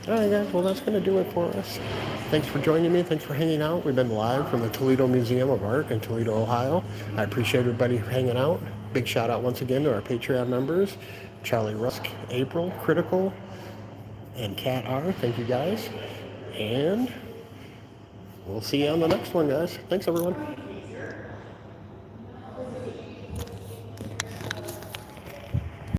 All right, guys. Well, that's going to do it for us. Thanks for joining me. Thanks for hanging out. We've been live from the Toledo Museum of Art in Toledo, Ohio. I appreciate everybody hanging out. Big shout out once again to our Patreon members, Charlie Rusk, April, Critical, and Cat R. Thank you, guys. And we'll see you on the next one, guys. Thanks, everyone.